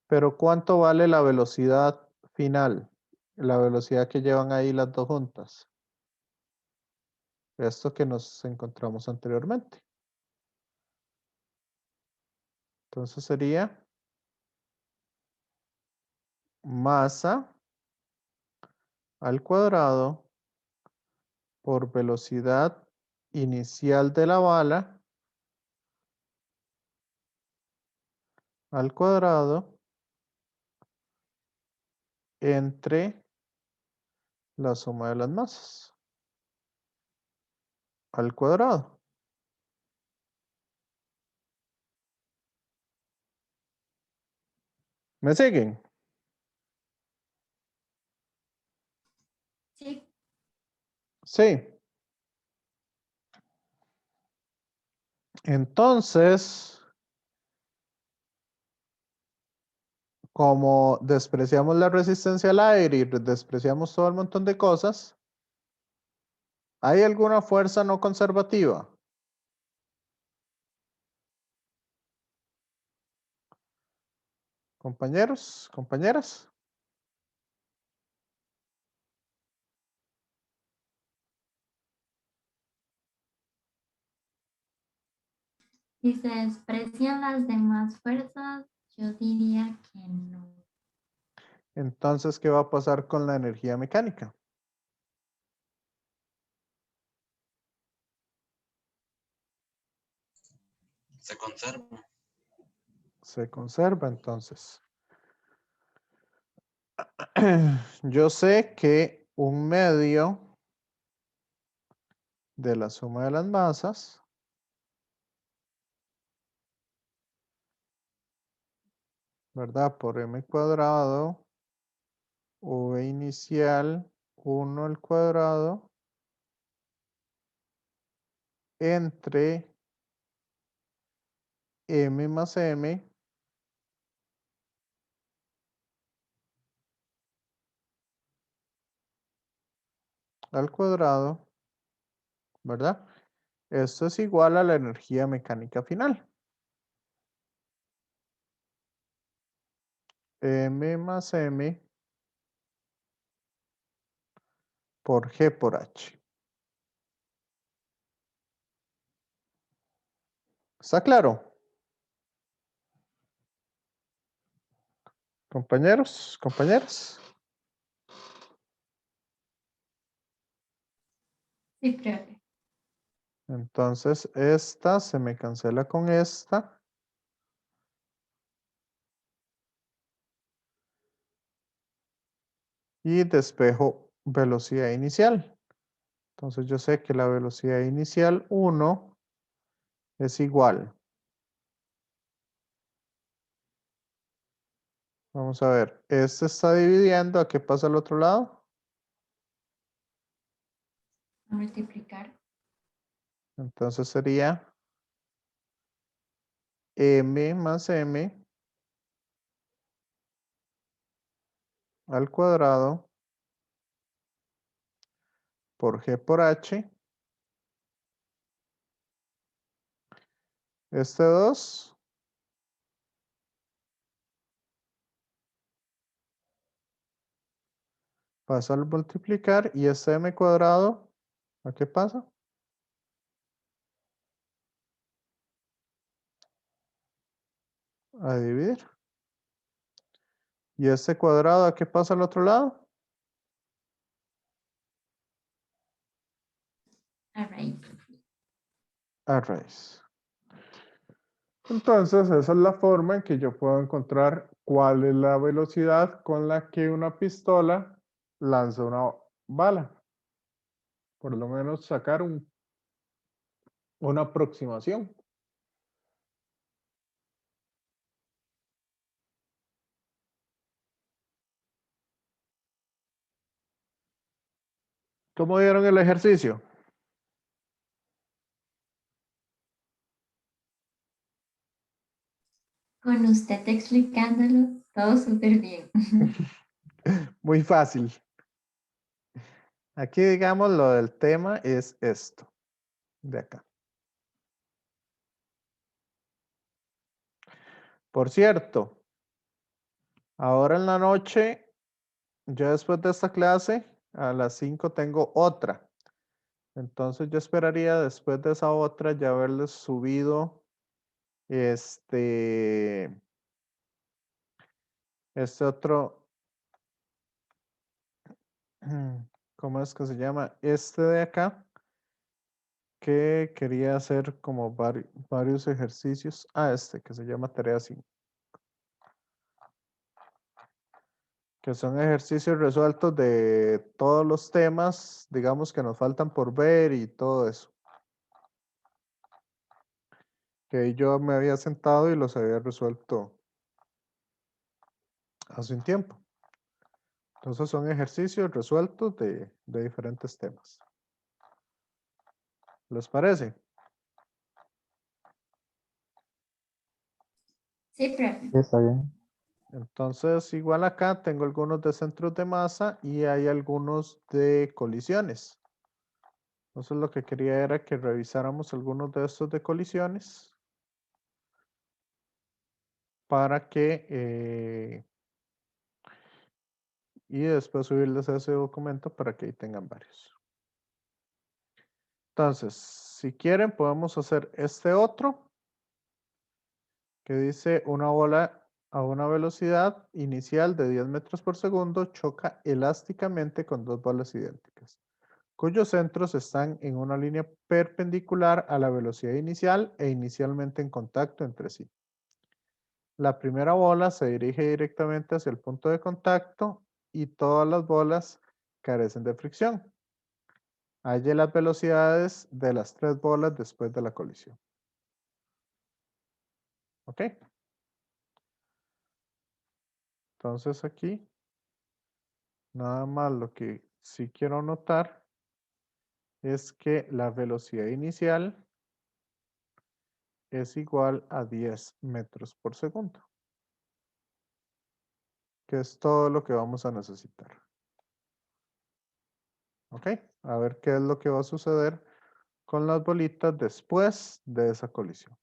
Pero ¿cuánto vale la velocidad final? La velocidad que llevan ahí las dos juntas. Esto que nos encontramos anteriormente. Entonces sería masa al cuadrado por velocidad inicial de la bala al cuadrado entre la suma de las masas al cuadrado. ¿Me siguen? Sí. Sí. Entonces, como despreciamos la resistencia al aire y despreciamos todo el montón de cosas, ¿hay alguna fuerza no conservativa? Compañeros, compañeras. Si se desprecian las demás fuerzas, yo diría que no. Entonces, ¿qué va a pasar con la energía mecánica? Se conserva. Se conserva entonces. Yo sé que un medio de la suma de las masas ¿verdad? Por m cuadrado v inicial 1 al cuadrado entre m más m al cuadrado, ¿verdad? Esto es igual a la energía mecánica final. M más m por G por H. ¿Está claro? Compañeros, compañeras. Sí, profe. Entonces, esta se me cancela con esta. Y despejo velocidad inicial. Entonces, yo sé que la velocidad inicial 1 es igual. Vamos a ver, este está dividiendo, ¿a qué pasa al otro lado? A multiplicar. Entonces sería m más m al cuadrado por g por h. Este 2 pasa al multiplicar y este m cuadrado, ¿a qué pasa? A dividir. ¿Y este cuadrado a qué pasa al otro lado? A raíz. A raíz. Entonces, esa es la forma en que yo puedo encontrar cuál es la velocidad con la que una pistola lanza una bala. Por lo menos sacar una aproximación. ¿Cómo vieron el ejercicio? Con usted explicándolo, todo súper bien. Muy fácil. Aquí, digamos, lo del tema es esto, de acá. Por cierto, ahora en la noche, ya después de esta clase, a las 5 tengo otra. Entonces yo esperaría después de esa otra ya haberles subido este otro, ¿cómo es que se llama? Este de acá, que quería hacer como varios ejercicios. Ah, este que se llama tarea 5. Que son ejercicios resueltos de todos los temas, digamos, que nos faltan por ver y todo eso. Que yo me había sentado y los había resuelto hace un tiempo. Entonces son ejercicios resueltos de diferentes temas. ¿Les parece? Sí, profe. Sí, está bien. Entonces, igual acá tengo algunos de centros de masa y hay algunos de colisiones. Entonces, lo que quería era que revisáramos algunos de estos de colisiones para que y después subirles ese documento para que ahí tengan varios. Entonces, si quieren, podemos hacer este otro que dice una bola a una velocidad inicial de 10 metros por segundo choca elásticamente con dos bolas idénticas, cuyos centros están en una línea perpendicular a la velocidad inicial e inicialmente en contacto entre sí. La primera bola se dirige directamente hacia el punto de contacto y todas las bolas carecen de fricción. Halle las velocidades de las 3 bolas después de la colisión. ¿Ok? Entonces aquí, nada más lo que sí quiero notar es que la velocidad inicial es igual a 10 metros por segundo, que es todo lo que vamos a necesitar. ¿Ok? A ver qué es lo que va a suceder con las bolitas después de esa colisión.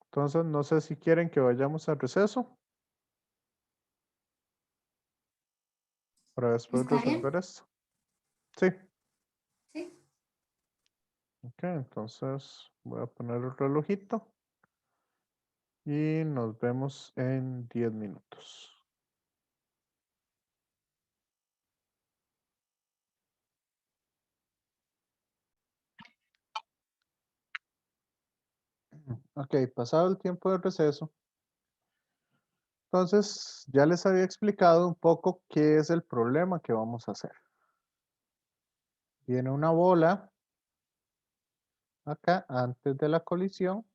Entonces, no sé si quieren que vayamos al receso para después ¿Está bien? resolver esto. Sí. Sí. Ok, entonces voy a poner el relojito y nos vemos en 10 minutos. Ok, pasado el tiempo de receso, entonces ya les había explicado un poco qué es el problema que vamos a hacer. Viene una bola acá antes de la colisión,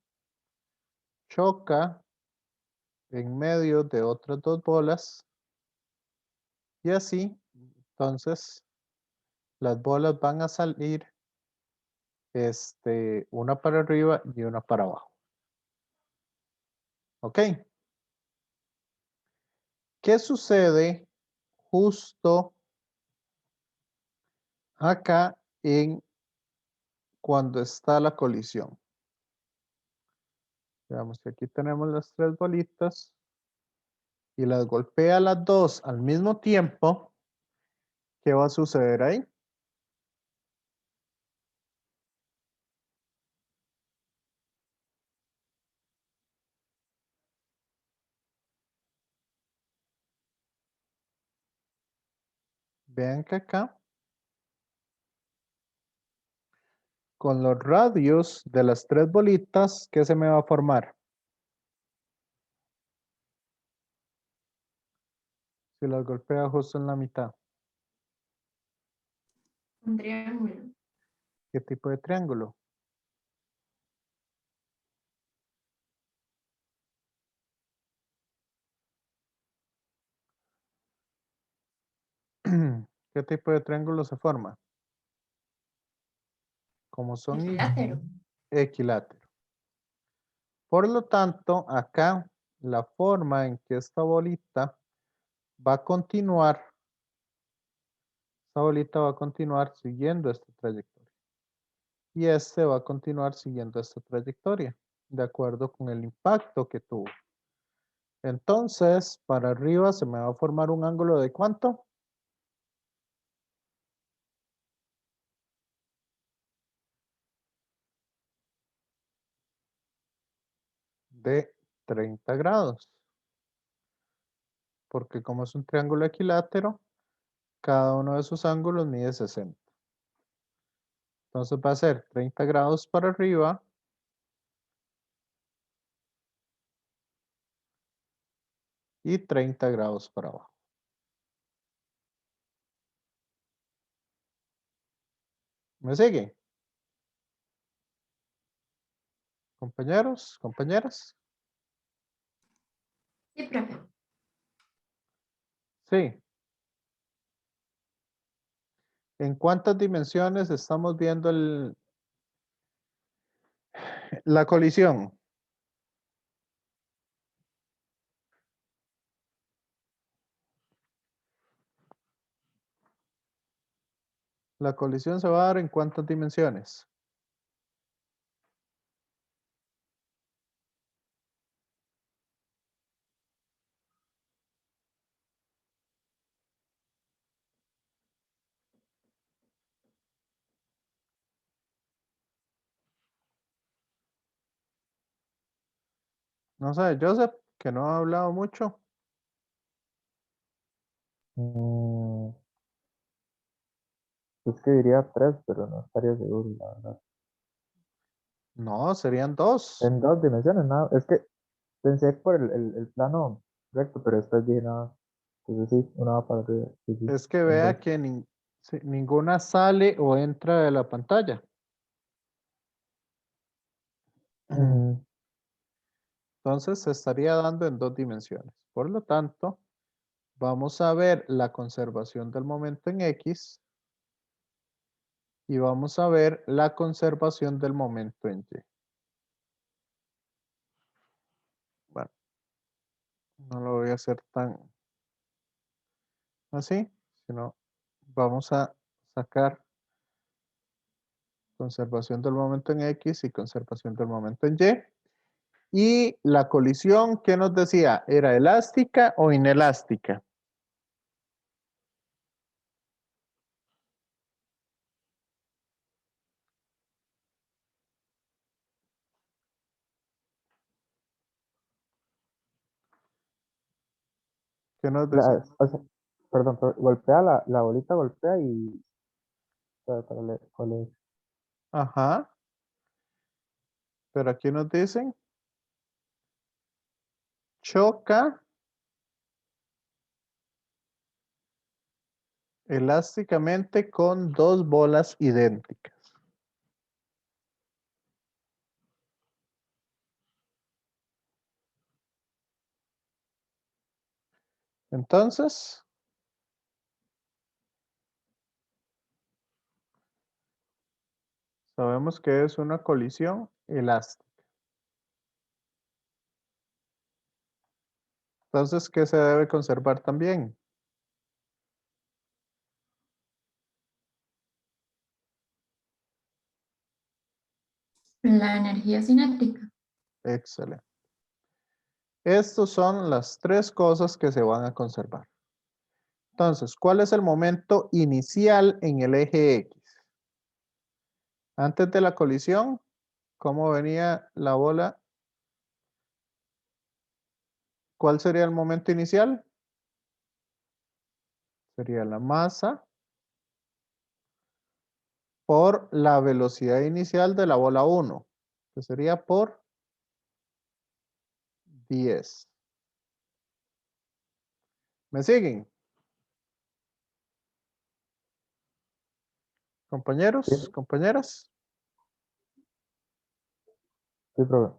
choca en medio de otras dos bolas y así, entonces, las bolas van a salir una para arriba y una para abajo. ¿Ok? ¿Qué sucede justo acá cuando está la colisión? Veamos que aquí tenemos las 3 bolitas y las golpea las 2 al mismo tiempo. ¿Qué va a suceder ahí? Vean que acá, con los radios de las 3 bolitas, ¿qué se me va a formar? Si las golpea justo en la mitad. Un triángulo. ¿Qué tipo de triángulo? ¿Qué tipo de triángulo se forma? Como son Equilátero. equilátero. Por lo tanto, acá la forma en que esta bolita va a continuar, esta bolita va a continuar siguiendo esta trayectoria. Y este va a continuar siguiendo esta trayectoria, de acuerdo con el impacto que tuvo. Entonces, para arriba se me va a formar un ángulo de ¿cuánto? De 30 grados. Porque como es un triángulo equilátero, cada uno de sus ángulos mide 60. Entonces va a ser 30 grados para arriba y 30 grados para abajo. ¿Me sigue? Compañeros, compañeras. Sí, profe. Sí. ¿En cuántas dimensiones estamos viendo la colisión? La colisión se va a dar en cuántas dimensiones. No sé, Joseph, que no ha hablado mucho. Mm, es que diría 3, pero no estaría seguro, la verdad. No, serían 2. En 2 dimensiones, nada. Es que pensé por el plano recto, pero después dije nada. Entonces sí, una va para arriba. Sí, sí, Es que en 2. vea que Sí, ninguna sale o entra de la pantalla. Ujú. Entonces se estaría dando en dos dimensiones. Por lo tanto, vamos a ver la conservación del momento en X y vamos a ver la conservación del momento en Y. Bueno, no lo voy a hacer tan así, sino vamos a sacar conservación del momento en X y conservación del momento en Y. Y la colisión, ¿qué nos decía? ¿Era elástica o inelástica? ¿Qué nos decía? O sea, perdón, golpea la bolita, golpea y... para leer, ¿cuál es? Ajá. Pero aquí nos dicen choca elásticamente con dos bolas idénticas. Entonces, sabemos que es una colisión elástica. Entonces, ¿qué se debe conservar también? La energía cinética. Excelente. Estas son las tres cosas que se van a conservar. Entonces, ¿cuál es el momento inicial en el eje X? Antes de la colisión, ¿cómo venía la bola? ¿Cuál sería el momento inicial? Sería la masa por la velocidad inicial de la bola 1, que sería por 10. ¿Me siguen? Sí, Compañeros, compañeras. sí, profe.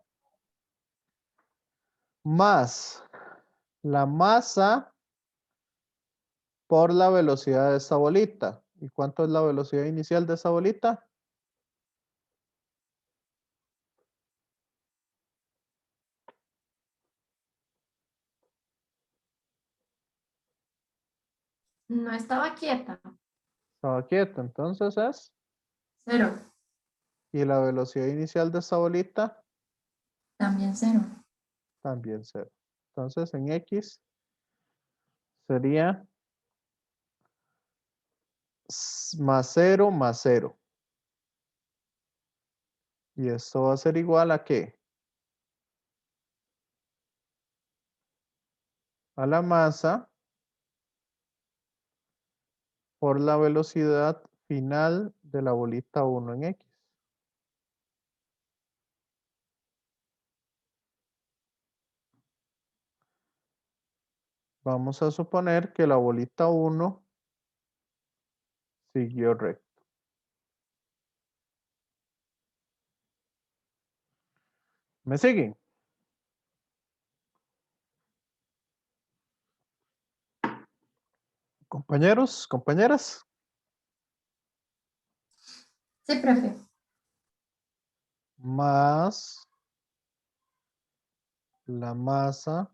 Más la masa por la velocidad de esta bolita. ¿Y cuánto es la velocidad inicial de esa bolita? No estaba quieta. Estaba quieta, entonces es. 0. Y la velocidad inicial de esta bolita, También 0. también cero. Entonces en X sería más 0 más 0. Y esto va a ser igual a ¿qué? A la masa por la velocidad final de la bolita 1 en X. Vamos a suponer que la bolita 1 siguió recto. ¿Me siguen? Compañeros, compañeras. Sí, profe. Más la masa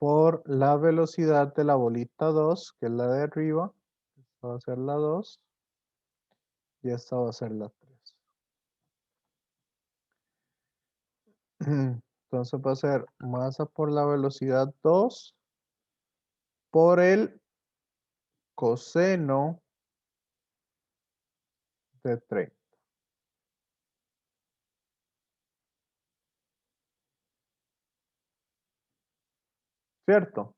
por la velocidad de la bolita 2, que es la de arriba. Esta va a ser la 2 y esta va a ser la 3. Entonces va a ser masa por la velocidad 2 por el coseno de 30. ¿Cierto?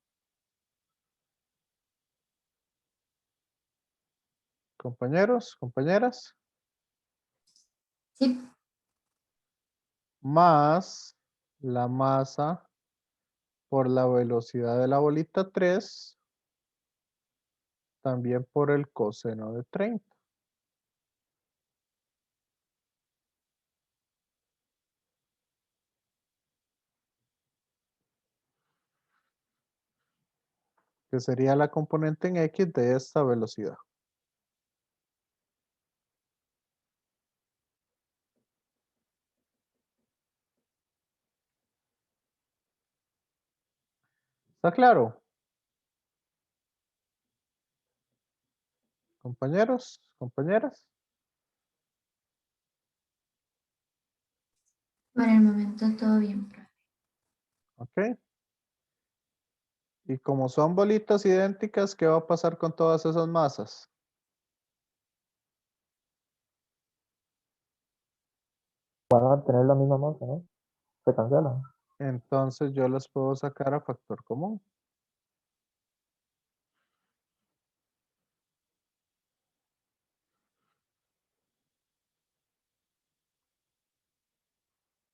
Compañeros, compañeras. Sí. Más la masa por la velocidad de la bolita 3, también por el coseno de 30. Que sería la componente en X de esta velocidad. ¿Está claro? Compañeros, compañeras. Por el momento todo bien, profe. Ok. Y como son bolitas idénticas, ¿qué va a pasar con todas esas masas? Van a tener la misma masa, ¿no? Se cancelan. Entonces yo las puedo sacar a factor común.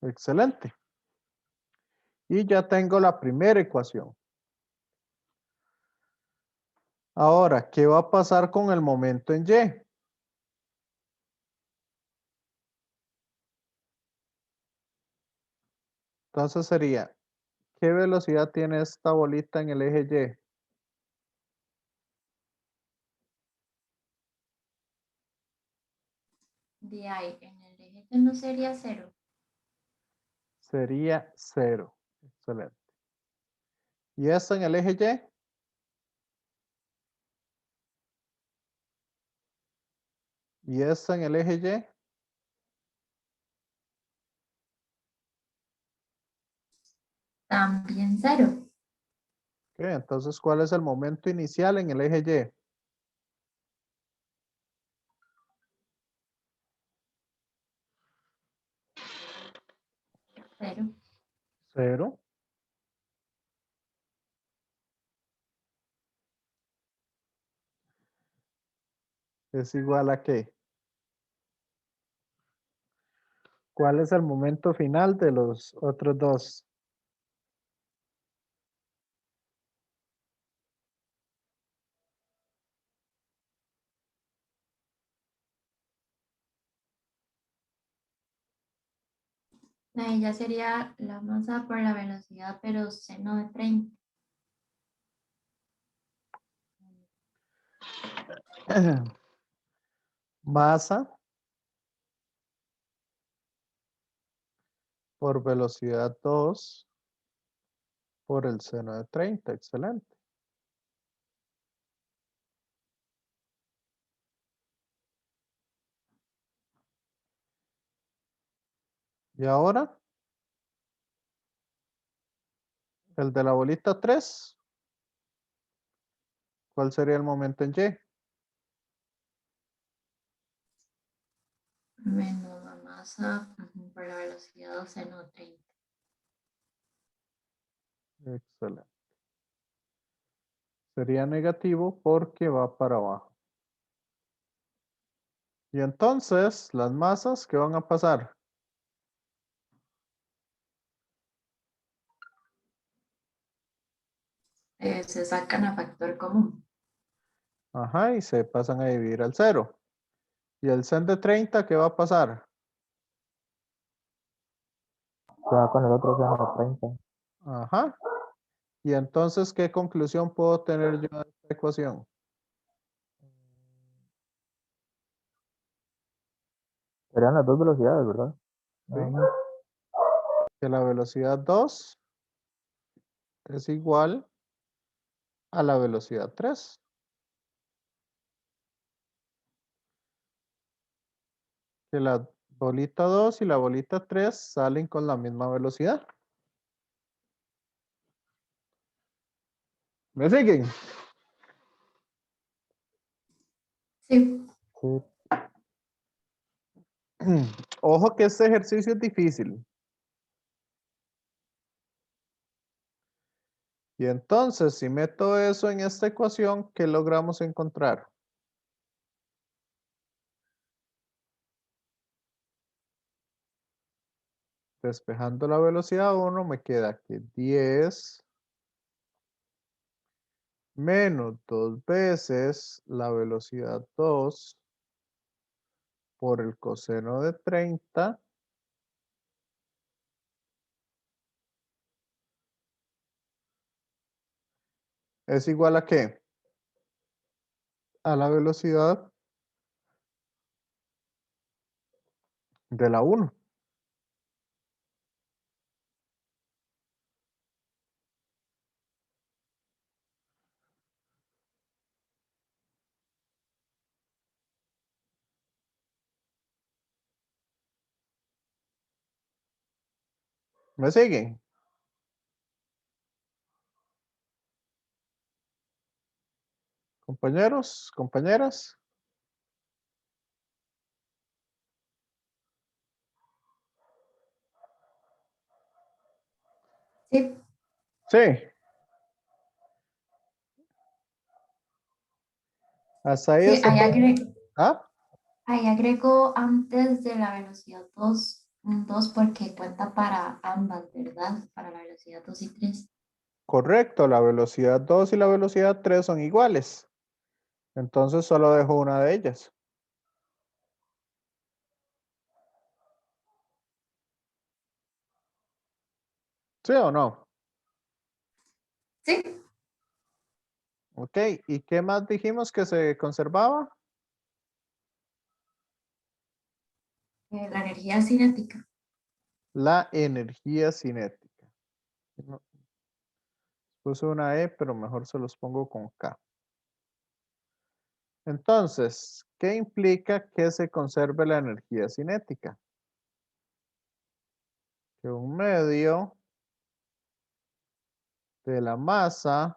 Excelente. Y ya tengo la primera ecuación. Ahora, ¿qué va a pasar con el momento en Y? Entonces sería, ¿qué velocidad tiene esta bolita en el eje Y? De ahí, en el eje que no sería 0. Sería 0. Excelente. ¿Y esta en el eje Y? ¿Y esta en el eje Y? También 0. Ok, entonces, ¿cuál es el momento inicial en el eje Y? 0. 0. ¿Es igual a qué? ¿Cuál es el momento final de los otros dos? Ahí ya sería la masa por la velocidad, pero seno de 30. Masa por velocidad 2 por el seno de 30. Excelente. ¿Y ahora? El de la bolita 3. ¿Cuál sería el momento en Y? Menos la masa por la velocidad seno de 30. Excelente. Sería negativo porque va para abajo. Y entonces, las masas, ¿qué van a pasar? Se sacan a factor común. Ajá, y se pasan a dividir al 0. ¿Y el sen de 30 qué va a pasar? Se va con el otro seno de 30. Ajá. Y entonces, ¿qué conclusión puedo tener yo de esta ecuación? Serían las dos velocidades, ¿verdad? Nada Sí. más. Que la velocidad 2 es igual a la velocidad 3. Que la bolita 2 y la bolita 3 salen con la misma velocidad. ¿Me siguen? Sí. Sí, Ojo que este ejercicio es difícil. Y entonces, si meto eso en esta ecuación, ¿qué logramos encontrar? Despejando la velocidad 1, me queda que 10 menos 2 veces la velocidad 2 por el coseno de 30 es igual a ¿qué? A la velocidad de la 1. ¿Me siguen? Compañeros, compañeras. Sí, Sí. Hasta ahí sí, está todo. ¿Ah? ahí agrego antes de la velocidad 2 un 2 porque cuenta para ambas, ¿verdad? Para la velocidad 2 y 3. Correcto, la velocidad 2 y la velocidad 3 son iguales. Entonces solo dejo una de ellas. ¿Sí o no? Sí, Ok, ¿y qué más dijimos que se conservaba? la energía cinética. La energía cinética. No, puse una E, pero mejor se los pongo con K. Entonces, ¿qué implica que se conserve la energía cinética? Que un medio de la masa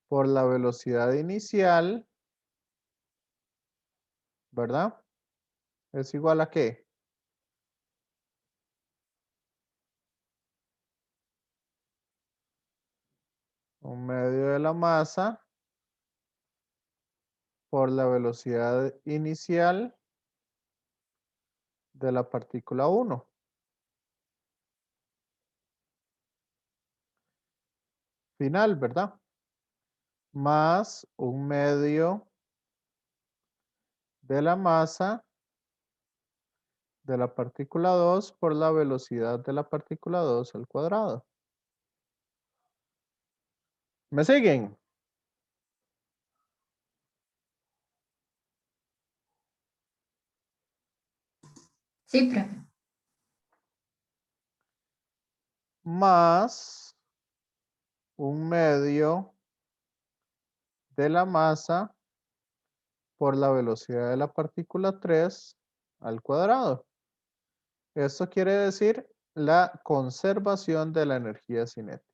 por la velocidad inicial, ¿verdad? ¿Es igual a qué? Un medio de la masa por la velocidad inicial de la partícula 1. Final, ¿verdad? Más un medio de la masa de la partícula 2 por la velocidad de la partícula 2 al cuadrado. ¿Me siguen? Sí, profe. Más un medio de la masa por la velocidad de la partícula 3 al cuadrado. Esto quiere decir la conservación de la energía cinética.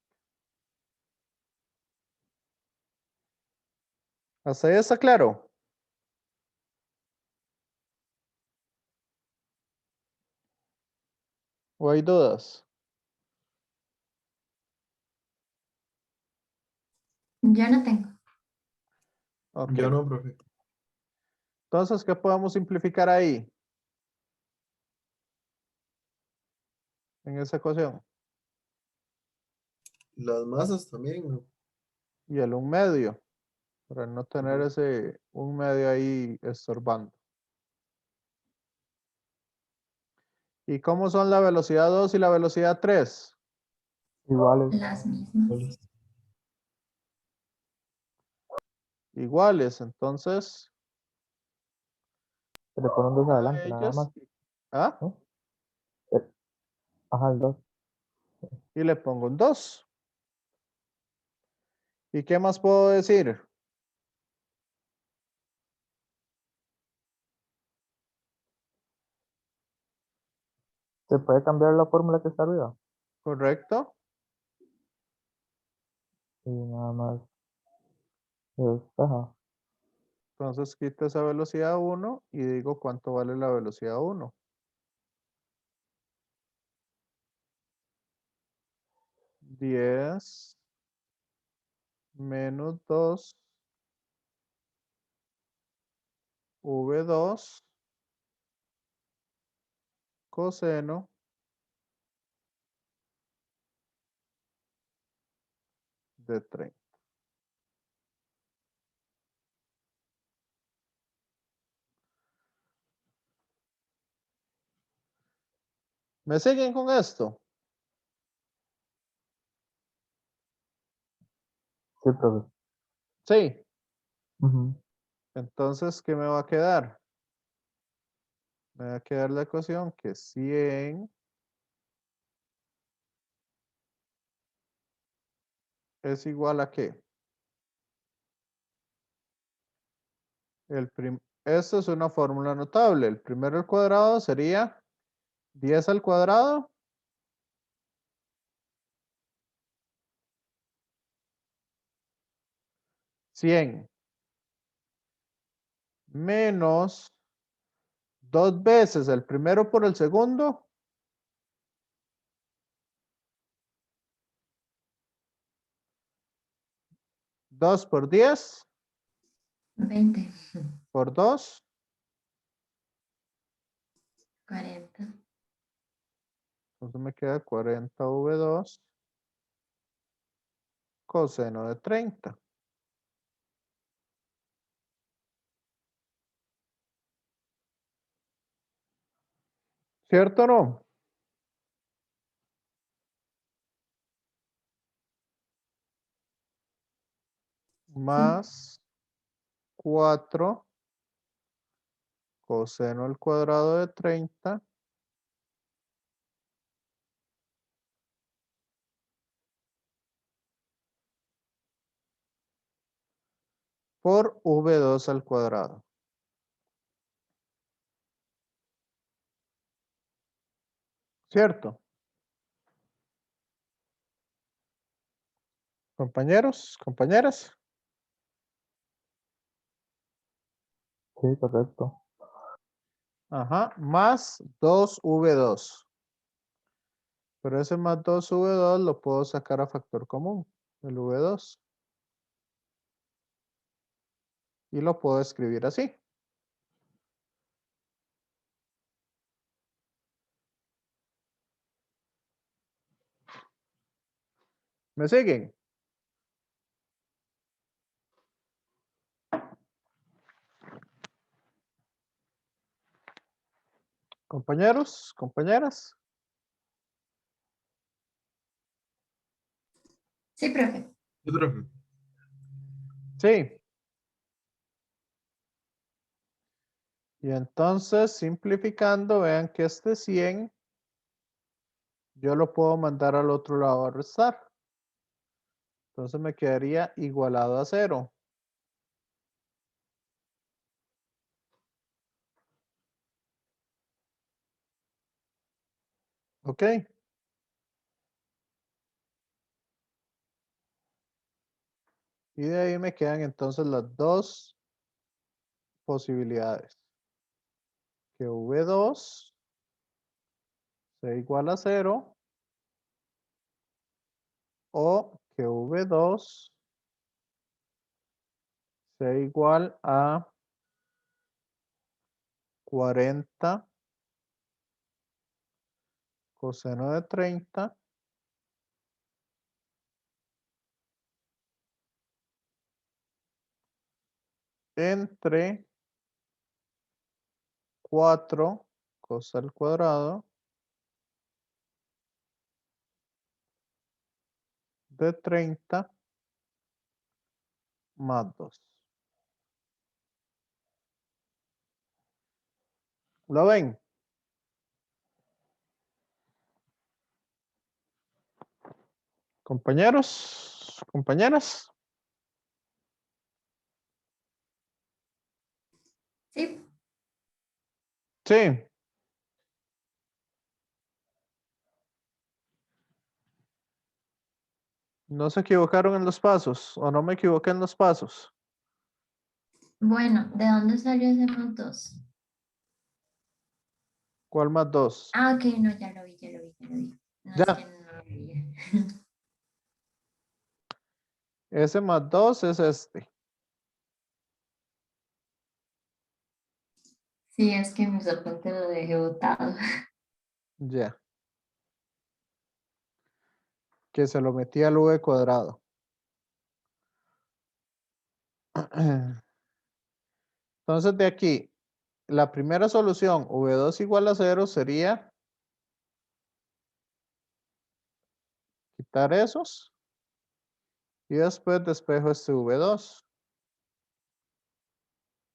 ¿Hasta ahí está claro? ¿O hay dudas? Yo no tengo. Ok. Yo no, profe. Entonces, ¿qué podemos simplificar ahí? En esa ecuación. Las masas también, ¿no? Y el 1/2. Para no tener Ujú. ese 1/2 ahí estorbando. ¿Y cómo son la velocidad 2 y la velocidad 3? Iguales. Las mismas. Iguales, entonces, Se le ponen dos una de adelante, nada ellas. más. ¿Ah? ¿No? Eh, Ajá, el dos. Y le pongo un 2. ¿Y qué más puedo decir? ¿Se puede cambiar la fórmula que está arriba? ¿Correcto? Y nada más. Ajá. Entonces quito esa velocidad 1 y digo cuánto vale la velocidad 1. 10 menos 2 V2 coseno de 30. ¿Me siguen con esto? Sí, profe. Sí. Ujú. Entonces, ¿qué me va a quedar? Me va a quedar la ecuación que 100 es igual a ¿qué? Esto es una fórmula notable. El primero al cuadrado sería 10 al cuadrado $100 menos 2 veces el primero por el segundo. 2 por 10 20, por 2. 40. Entonces me queda 40V2 coseno de 30. ¿Cierto o no? Más 4 coseno al cuadrado de 30 por V2 al cuadrado. ¿Cierto? Compañeros, compañeras. Sí, correcto. Ajá, más 2V2. Pero ese más 2V2 lo puedo sacar a factor común, el V2. Y lo puedo escribir así. ¿Me siguen? Compañeros, compañeras. Sí, profe. Sí, profe. Sí. Y entonces, simplificando, vean que este 100 yo lo puedo mandar al otro lado a restar. Entonces me quedaría igualado a 0. ¿Ok? Y de ahí me quedan entonces las dos posibilidades. Que V2 sea igual a 0 o que V2 sea igual a 40 coseno de 30 entre 4 cos al cuadrado de 30 más 2. ¿Lo ven? Compañeros, compañeras. Sí. Sí. No se equivocaron en los pasos o no me equivoqué en los pasos. Bueno, ¿de dónde salió ese más 2? ¿Cuál más 2? Ah, ok, no, ya lo vi, ya lo vi, ya lo vi. No es que Ya. no lo vi. Ese más 2 es este. Sí, es que mis apuntes lo dejé botado. Ya. Que se lo metí al V cuadrado. Entonces de aquí, la primera solución, V2 igual a 0 sería quitar esos. Y después despejo este V2.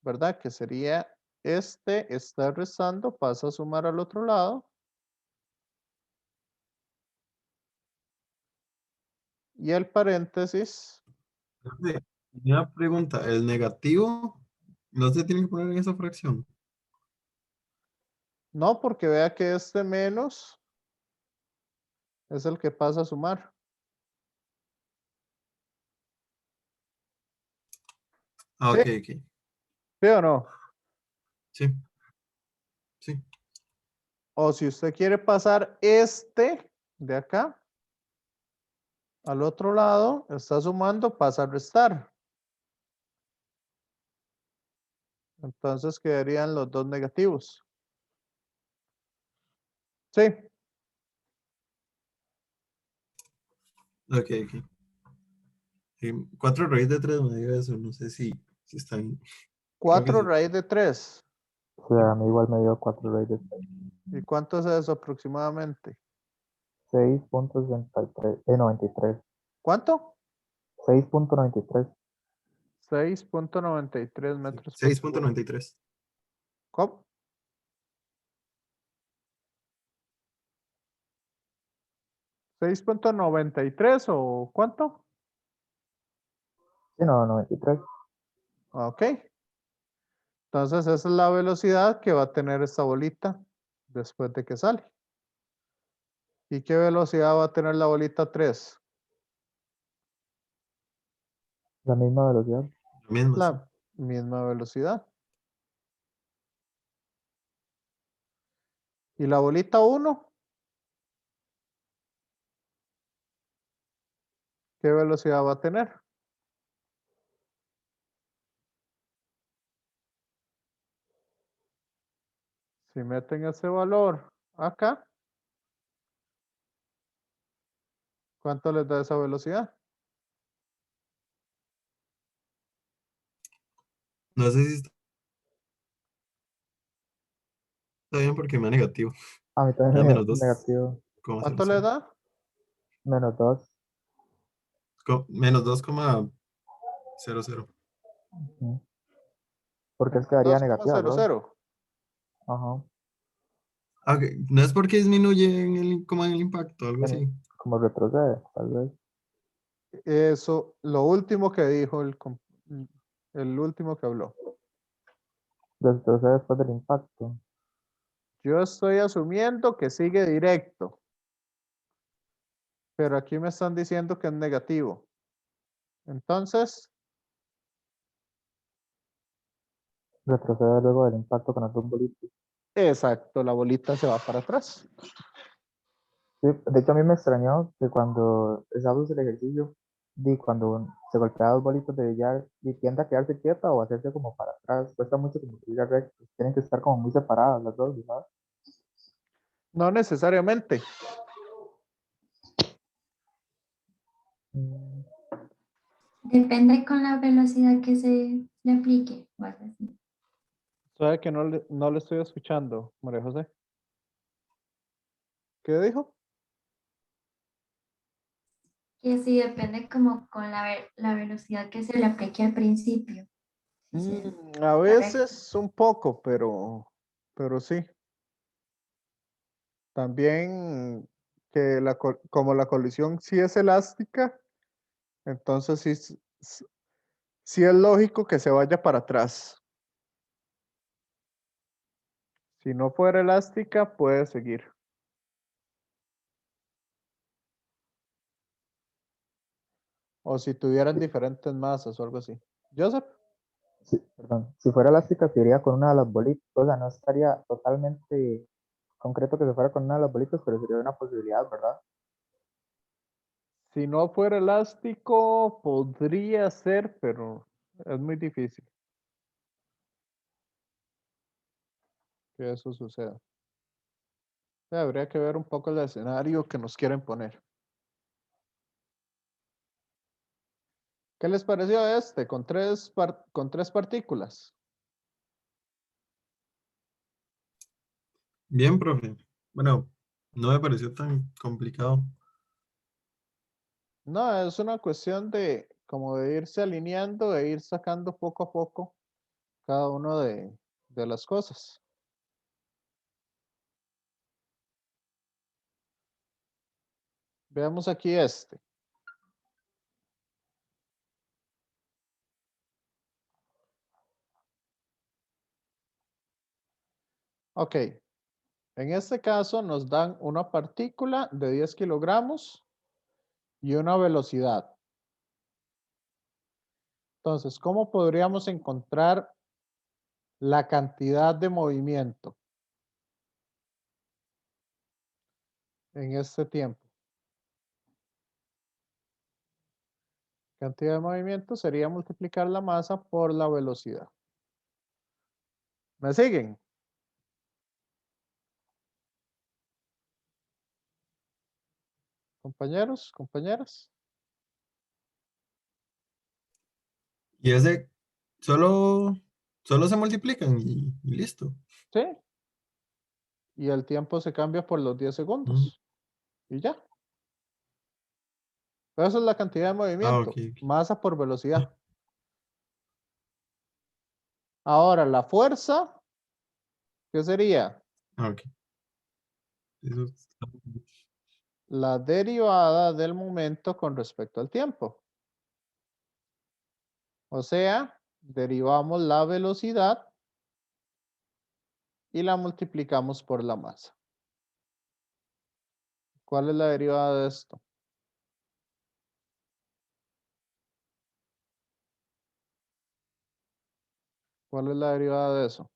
¿Verdad? Que sería este está restando, pasa a sumar al otro lado. Y el paréntesis, Profe, una pregunta, ¿el negativo no se tiene que poner en esa fracción? no, porque vea que este menos es el que pasa a sumar. Ah, ¿Sí? ok, ok. ¿Sí o no? Sí, sí. O si usted quiere pasar este de acá al otro lado, está sumando, pasa a restar. Entonces quedarían los dos negativos. Sí, Ok, ok. 4 raíz de 3 me dio eso, no sé si está bien. Creo que 4 sí. raíz de 3. O sea, a mí igual me dio 4 raíz de ¿Y cuánto es eso aproximadamente? 6.63, 93. ¿Cuánto? 6.93. 6.93 Sí, metros por segundo. 6.93. ¿Cómo? 6.93 o cuánto? Sí, no, 93. Ok. Entonces esa es la velocidad que va a tener esta bolita después de que sale. ¿Y qué velocidad va a tener la bolita 3? La misma velocidad. Lo mismo, sí. La misma velocidad. ¿Y la bolita 1? ¿Qué velocidad va a tener? Si meten ese valor acá, ¿cuánto les da esa velocidad? No sé si está bien porque me da negativo. A mí Me da también menos negativo. 2,00. ¿Cuánto le da? -2. Menos 2,00. Ujú. Porque es que Menos daría negativa, ¿verdad? 2,00. Ajá. Ah, ok. No es porque disminuye como en el impacto, algo así. Como retrocede, tal vez. Eso, lo último que dijo el último que habló. Retrocede después del impacto. Yo estoy asumiendo que sigue directo, pero aquí me están diciendo que es negativo. Entonces, Retrocede luego del impacto con otros bolitos. exacto, la bolita se va para atrás. Sí, de hecho, a mí me extrañó que cuando estábamos el ejercicio, cuando se golpea dos bolitos de billar, tiende a quedarse quieta o hacerse como para atrás. Cuesta mucho como que ir recto. Tienen que estar como muy separadas las dos, ¿verdad? No necesariamente. Mm, Depende con la velocidad que se le aplique o algo así. Sabe que no le estoy escuchando, María José. ¿Qué dijo? Que sí, depende como con la velocidad que se le aplique al principio. Si se A va recto. veces un poco, pero sí. También que como la colisión sí es elástica, entonces sí, sí es lógico que se vaya para atrás. Si no fuera elástica, puede seguir. O si tuvieran diferentes masas o algo así. Joseph, sí, perdón. Si fuera elástica, se iría con una de las bolitas. O sea, no estaría totalmente concreto que se fuera con una de las bolitas, pero sería una posibilidad, ¿verdad? si no fuera elástico, podría ser, pero es muy difícil que eso suceda. Habría que ver un poco el escenario que nos quieren poner. ¿Qué les pareció este con con tres partículas? Bien, profe. Bueno, no me pareció tan complicado. No, es una cuestión de como de irse alineando e ir sacando poco a poco cada uno de las cosas. Veamos aquí este. Ok, en este caso nos dan una partícula de 10 kilogramos y una velocidad. Entonces, ¿cómo podríamos encontrar la cantidad de movimiento en este tiempo? Cantidad de movimiento sería multiplicar la masa por la velocidad. ¿Me siguen? Compañeros, compañeras. Y ese solo, solo se multiplican y listo. ¿Sí? Y el tiempo se cambia por los 10 Mm. segundos. Y ya. Esa es la cantidad de Ok, movimiento. ok. Masa por velocidad. Ahora, la fuerza, ¿qué sería? Ok. Eso está- La derivada del momento con respecto al tiempo. O sea, derivamos la velocidad y la multiplicamos por la masa. ¿Cuál es la derivada de esto? ¿Cuál es la derivada de eso?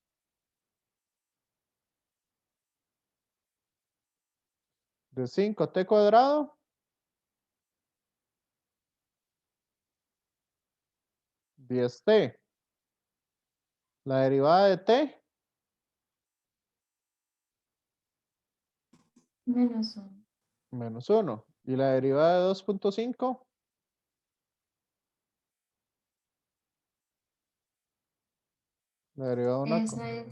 De 5t cuadrado 10t. La derivada de t, -1. menos 1. Y la derivada de 2.5, la derivada de una Eso es.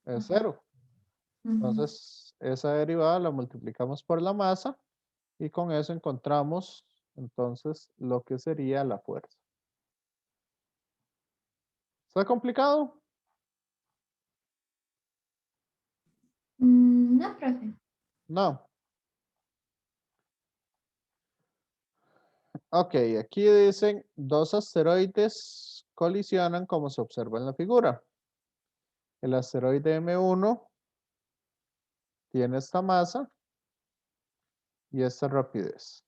es Ajá. 0. Ujú. Entonces, esa derivada la multiplicamos por la masa y con eso encontramos entonces lo que sería la fuerza. ¿Está complicado? No, profe. No. Ok, aquí dicen dos asteroides colisionan como se observa en la figura. El asteroide M1 tiene esta masa y esta rapidez.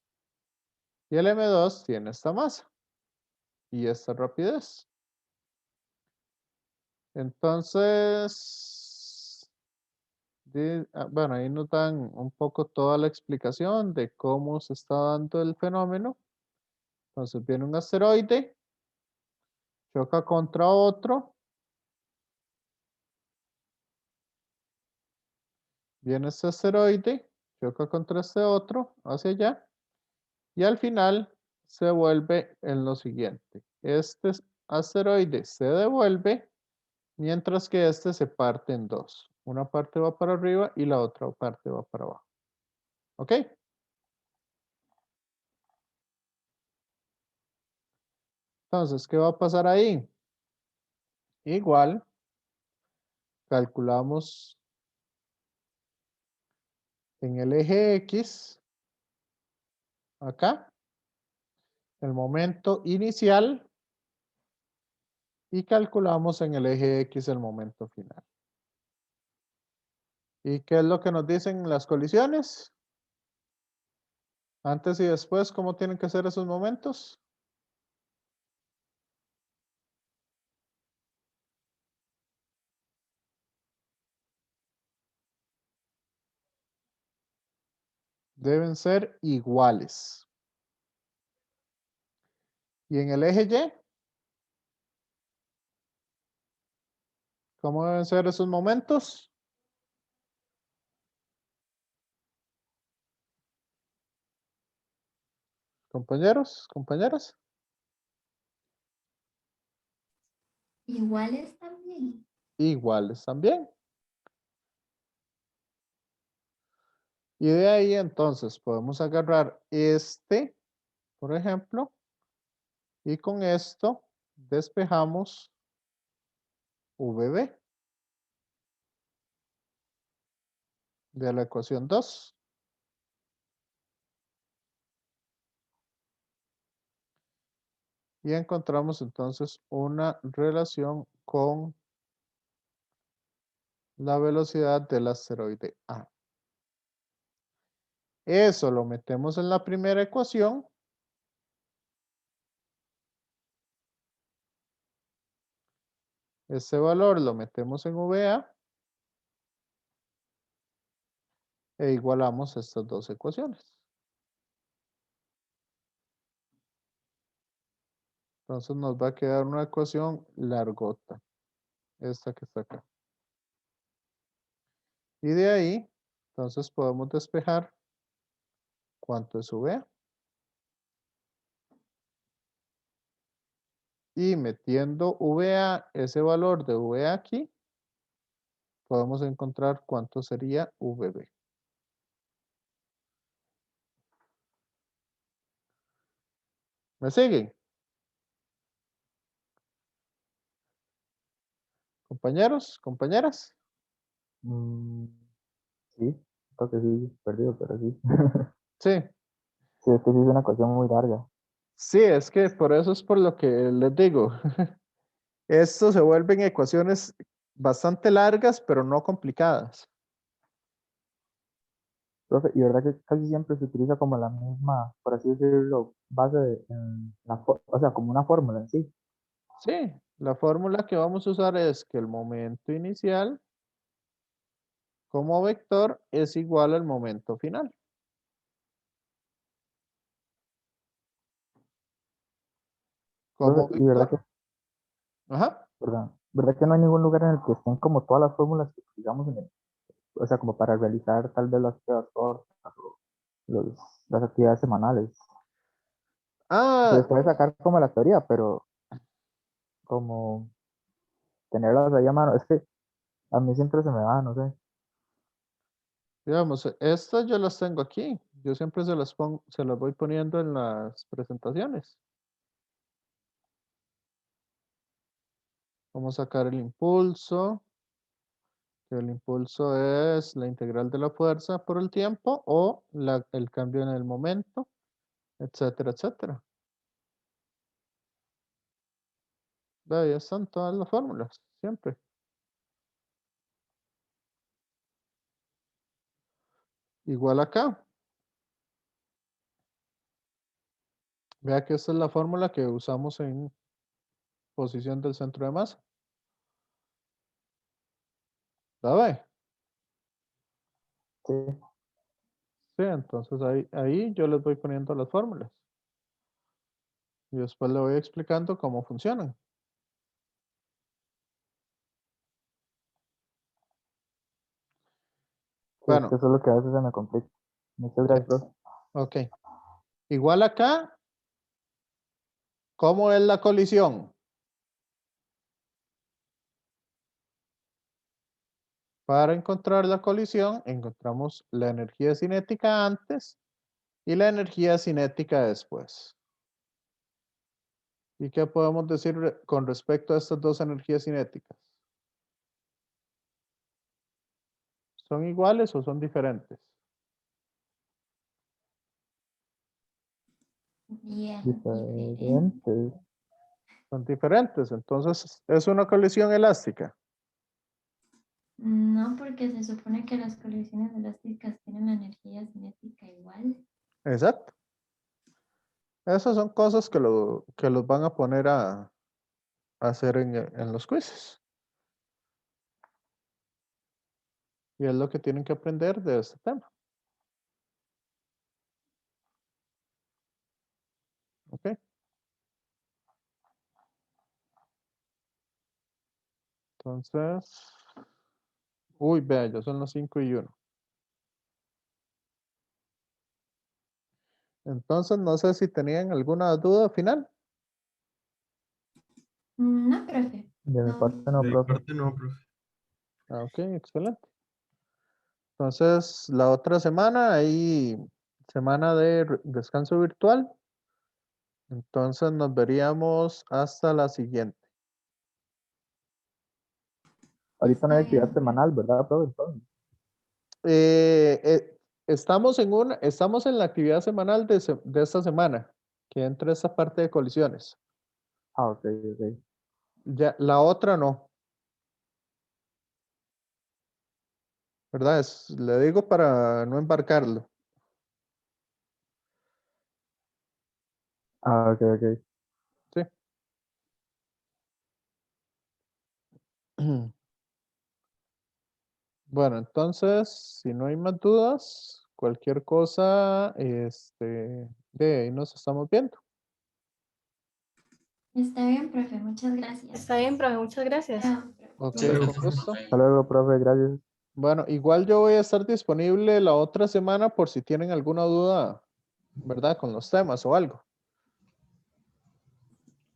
Y el M2 tiene esta masa y esta rapidez. Entonces, bueno, ahí nos dan un poco toda la explicación de cómo se está dando el fenómeno. Entonces viene un asteroide, choca contra otro, viene este asteroide, choca contra este otro, hacia allá, y al final se vuelve en lo siguiente. Este asteroide se devuelve, mientras que este se parte en dos. Una parte va para arriba y la otra parte va para abajo. ¿Ok? Entonces, ¿qué va a pasar ahí? Igual, calculamos en el eje X, acá, el momento inicial y calculamos en el eje X el momento final. ¿Y qué es lo que nos dicen las colisiones? Antes y después, ¿cómo tienen que ser esos momentos? Deben ser iguales. ¿Y en el eje Y? ¿Cómo deben ser esos momentos? Compañeros, compañeras. Iguales también. Iguales también. Y de ahí entonces podemos agarrar este por ejemplo, y con esto despejamos VB de la ecuación 2. Y encontramos entonces una relación con la velocidad del asteroide A. Eso lo metemos en la primera ecuación. Ese valor lo metemos en VA e igualamos estas dos ecuaciones. Entonces nos va a quedar una ecuación largota, esta que está acá. Y de ahí, entonces podemos despejar cuánto es VA. Y metiendo VA, ese valor de VA aquí, podemos encontrar cuánto sería VB. ¿Me siguen? Compañeros, compañeras. Mm, sí, creo que sí, perdido, pero sí. Sí, Sí, es que sí es una cuestión muy larga. sí, es que por eso es por lo que les digo. Esto se vuelven ecuaciones bastante largas, pero no complicadas. Profe, y verdad que casi siempre se utiliza como la misma, por así decirlo, base en o sea, como una fórmula en sí. Sí, la fórmula que vamos a usar es que el momento inicial como vector es igual al momento final. Como Profe, y verdad vector. Ajá. verdad que no hay ningún lugar en el que estén como todas las fórmulas que digamos o sea, como para realizar tal vez las pruebas cortas o los, las actividades semanales. Se les Ah, puede sacar como la teoría, pero como tenerlas ahí a mano, es que a mí siempre se me va, no sé. digamos, estas yo las tengo aquí. Yo siempre se las pongo, se las voy poniendo en las presentaciones. Vamos a sacar el impulso. Que el impulso es la integral de la fuerza por el tiempo o el cambio en el momento, etcétera, etcétera. Ahí están todas las fórmulas, siempre. Igual acá. Vea que esta es la fórmula que usamos en posición del centro de masa. ¿La ve? Sí, Sí, entonces ahí yo les voy poniendo las fórmulas. Y después le voy explicando cómo funcionan. sí, es que Bueno, eso es lo que a veces se me complica. Muchas sí, gracias, profe. ok. Igual acá, ¿cómo es la colisión? Para encontrar la colisión, encontramos la energía cinética antes y la energía cinética después. ¿Y qué podemos decir con respecto a estas dos energías cinéticas? ¿Son iguales o son diferentes? Bien, diferente. Diferentes. Son diferentes, entonces es una colisión elástica. No, porque se supone que las colisiones elásticas tienen la energía cinética igual. Exacto. Esas son cosas que los van a poner a hacer en los quizzes. Y es lo que tienen que aprender de este tema. ¿Ok? Entonces, uy, vea, ya son las 5:01. Entonces, no sé si tenían alguna duda final. No, profe. De mi No. parte no, De mi profe. parte no, profe. Ah, ok, excelente. Entonces, la otra semana, hay semana de descanso virtual. Entonces nos veríamos hasta la siguiente. Ahorita no hay Está bien, actividad semanal, ¿verdad, profe? Entonces, Estamos en la actividad semanal de esta semana, que entra esa parte de colisiones. ok, ok. Ya, la otra no, ¿verdad? Le digo para no embarcarlo. Ok, ok. Sí. Bueno, entonces, si no hay más dudas, cualquier cosa, de ahí nos estamos viendo. está bien, profe, muchas gracias. Está bien, profe, muchas gracias. Chao, profe. Ok, Hasta luego, con gusto. profe. Hasta luego, profe, gracias. Bueno, igual yo voy a estar disponible la otra semana por si tienen alguna duda, ¿verdad? Con los temas o algo.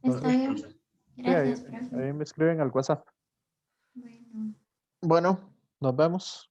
Está Entonces, bien. Profe. sí, ahí Gracias, profe. me escriben al WhatsApp. Bueno. Bueno, nos vemos.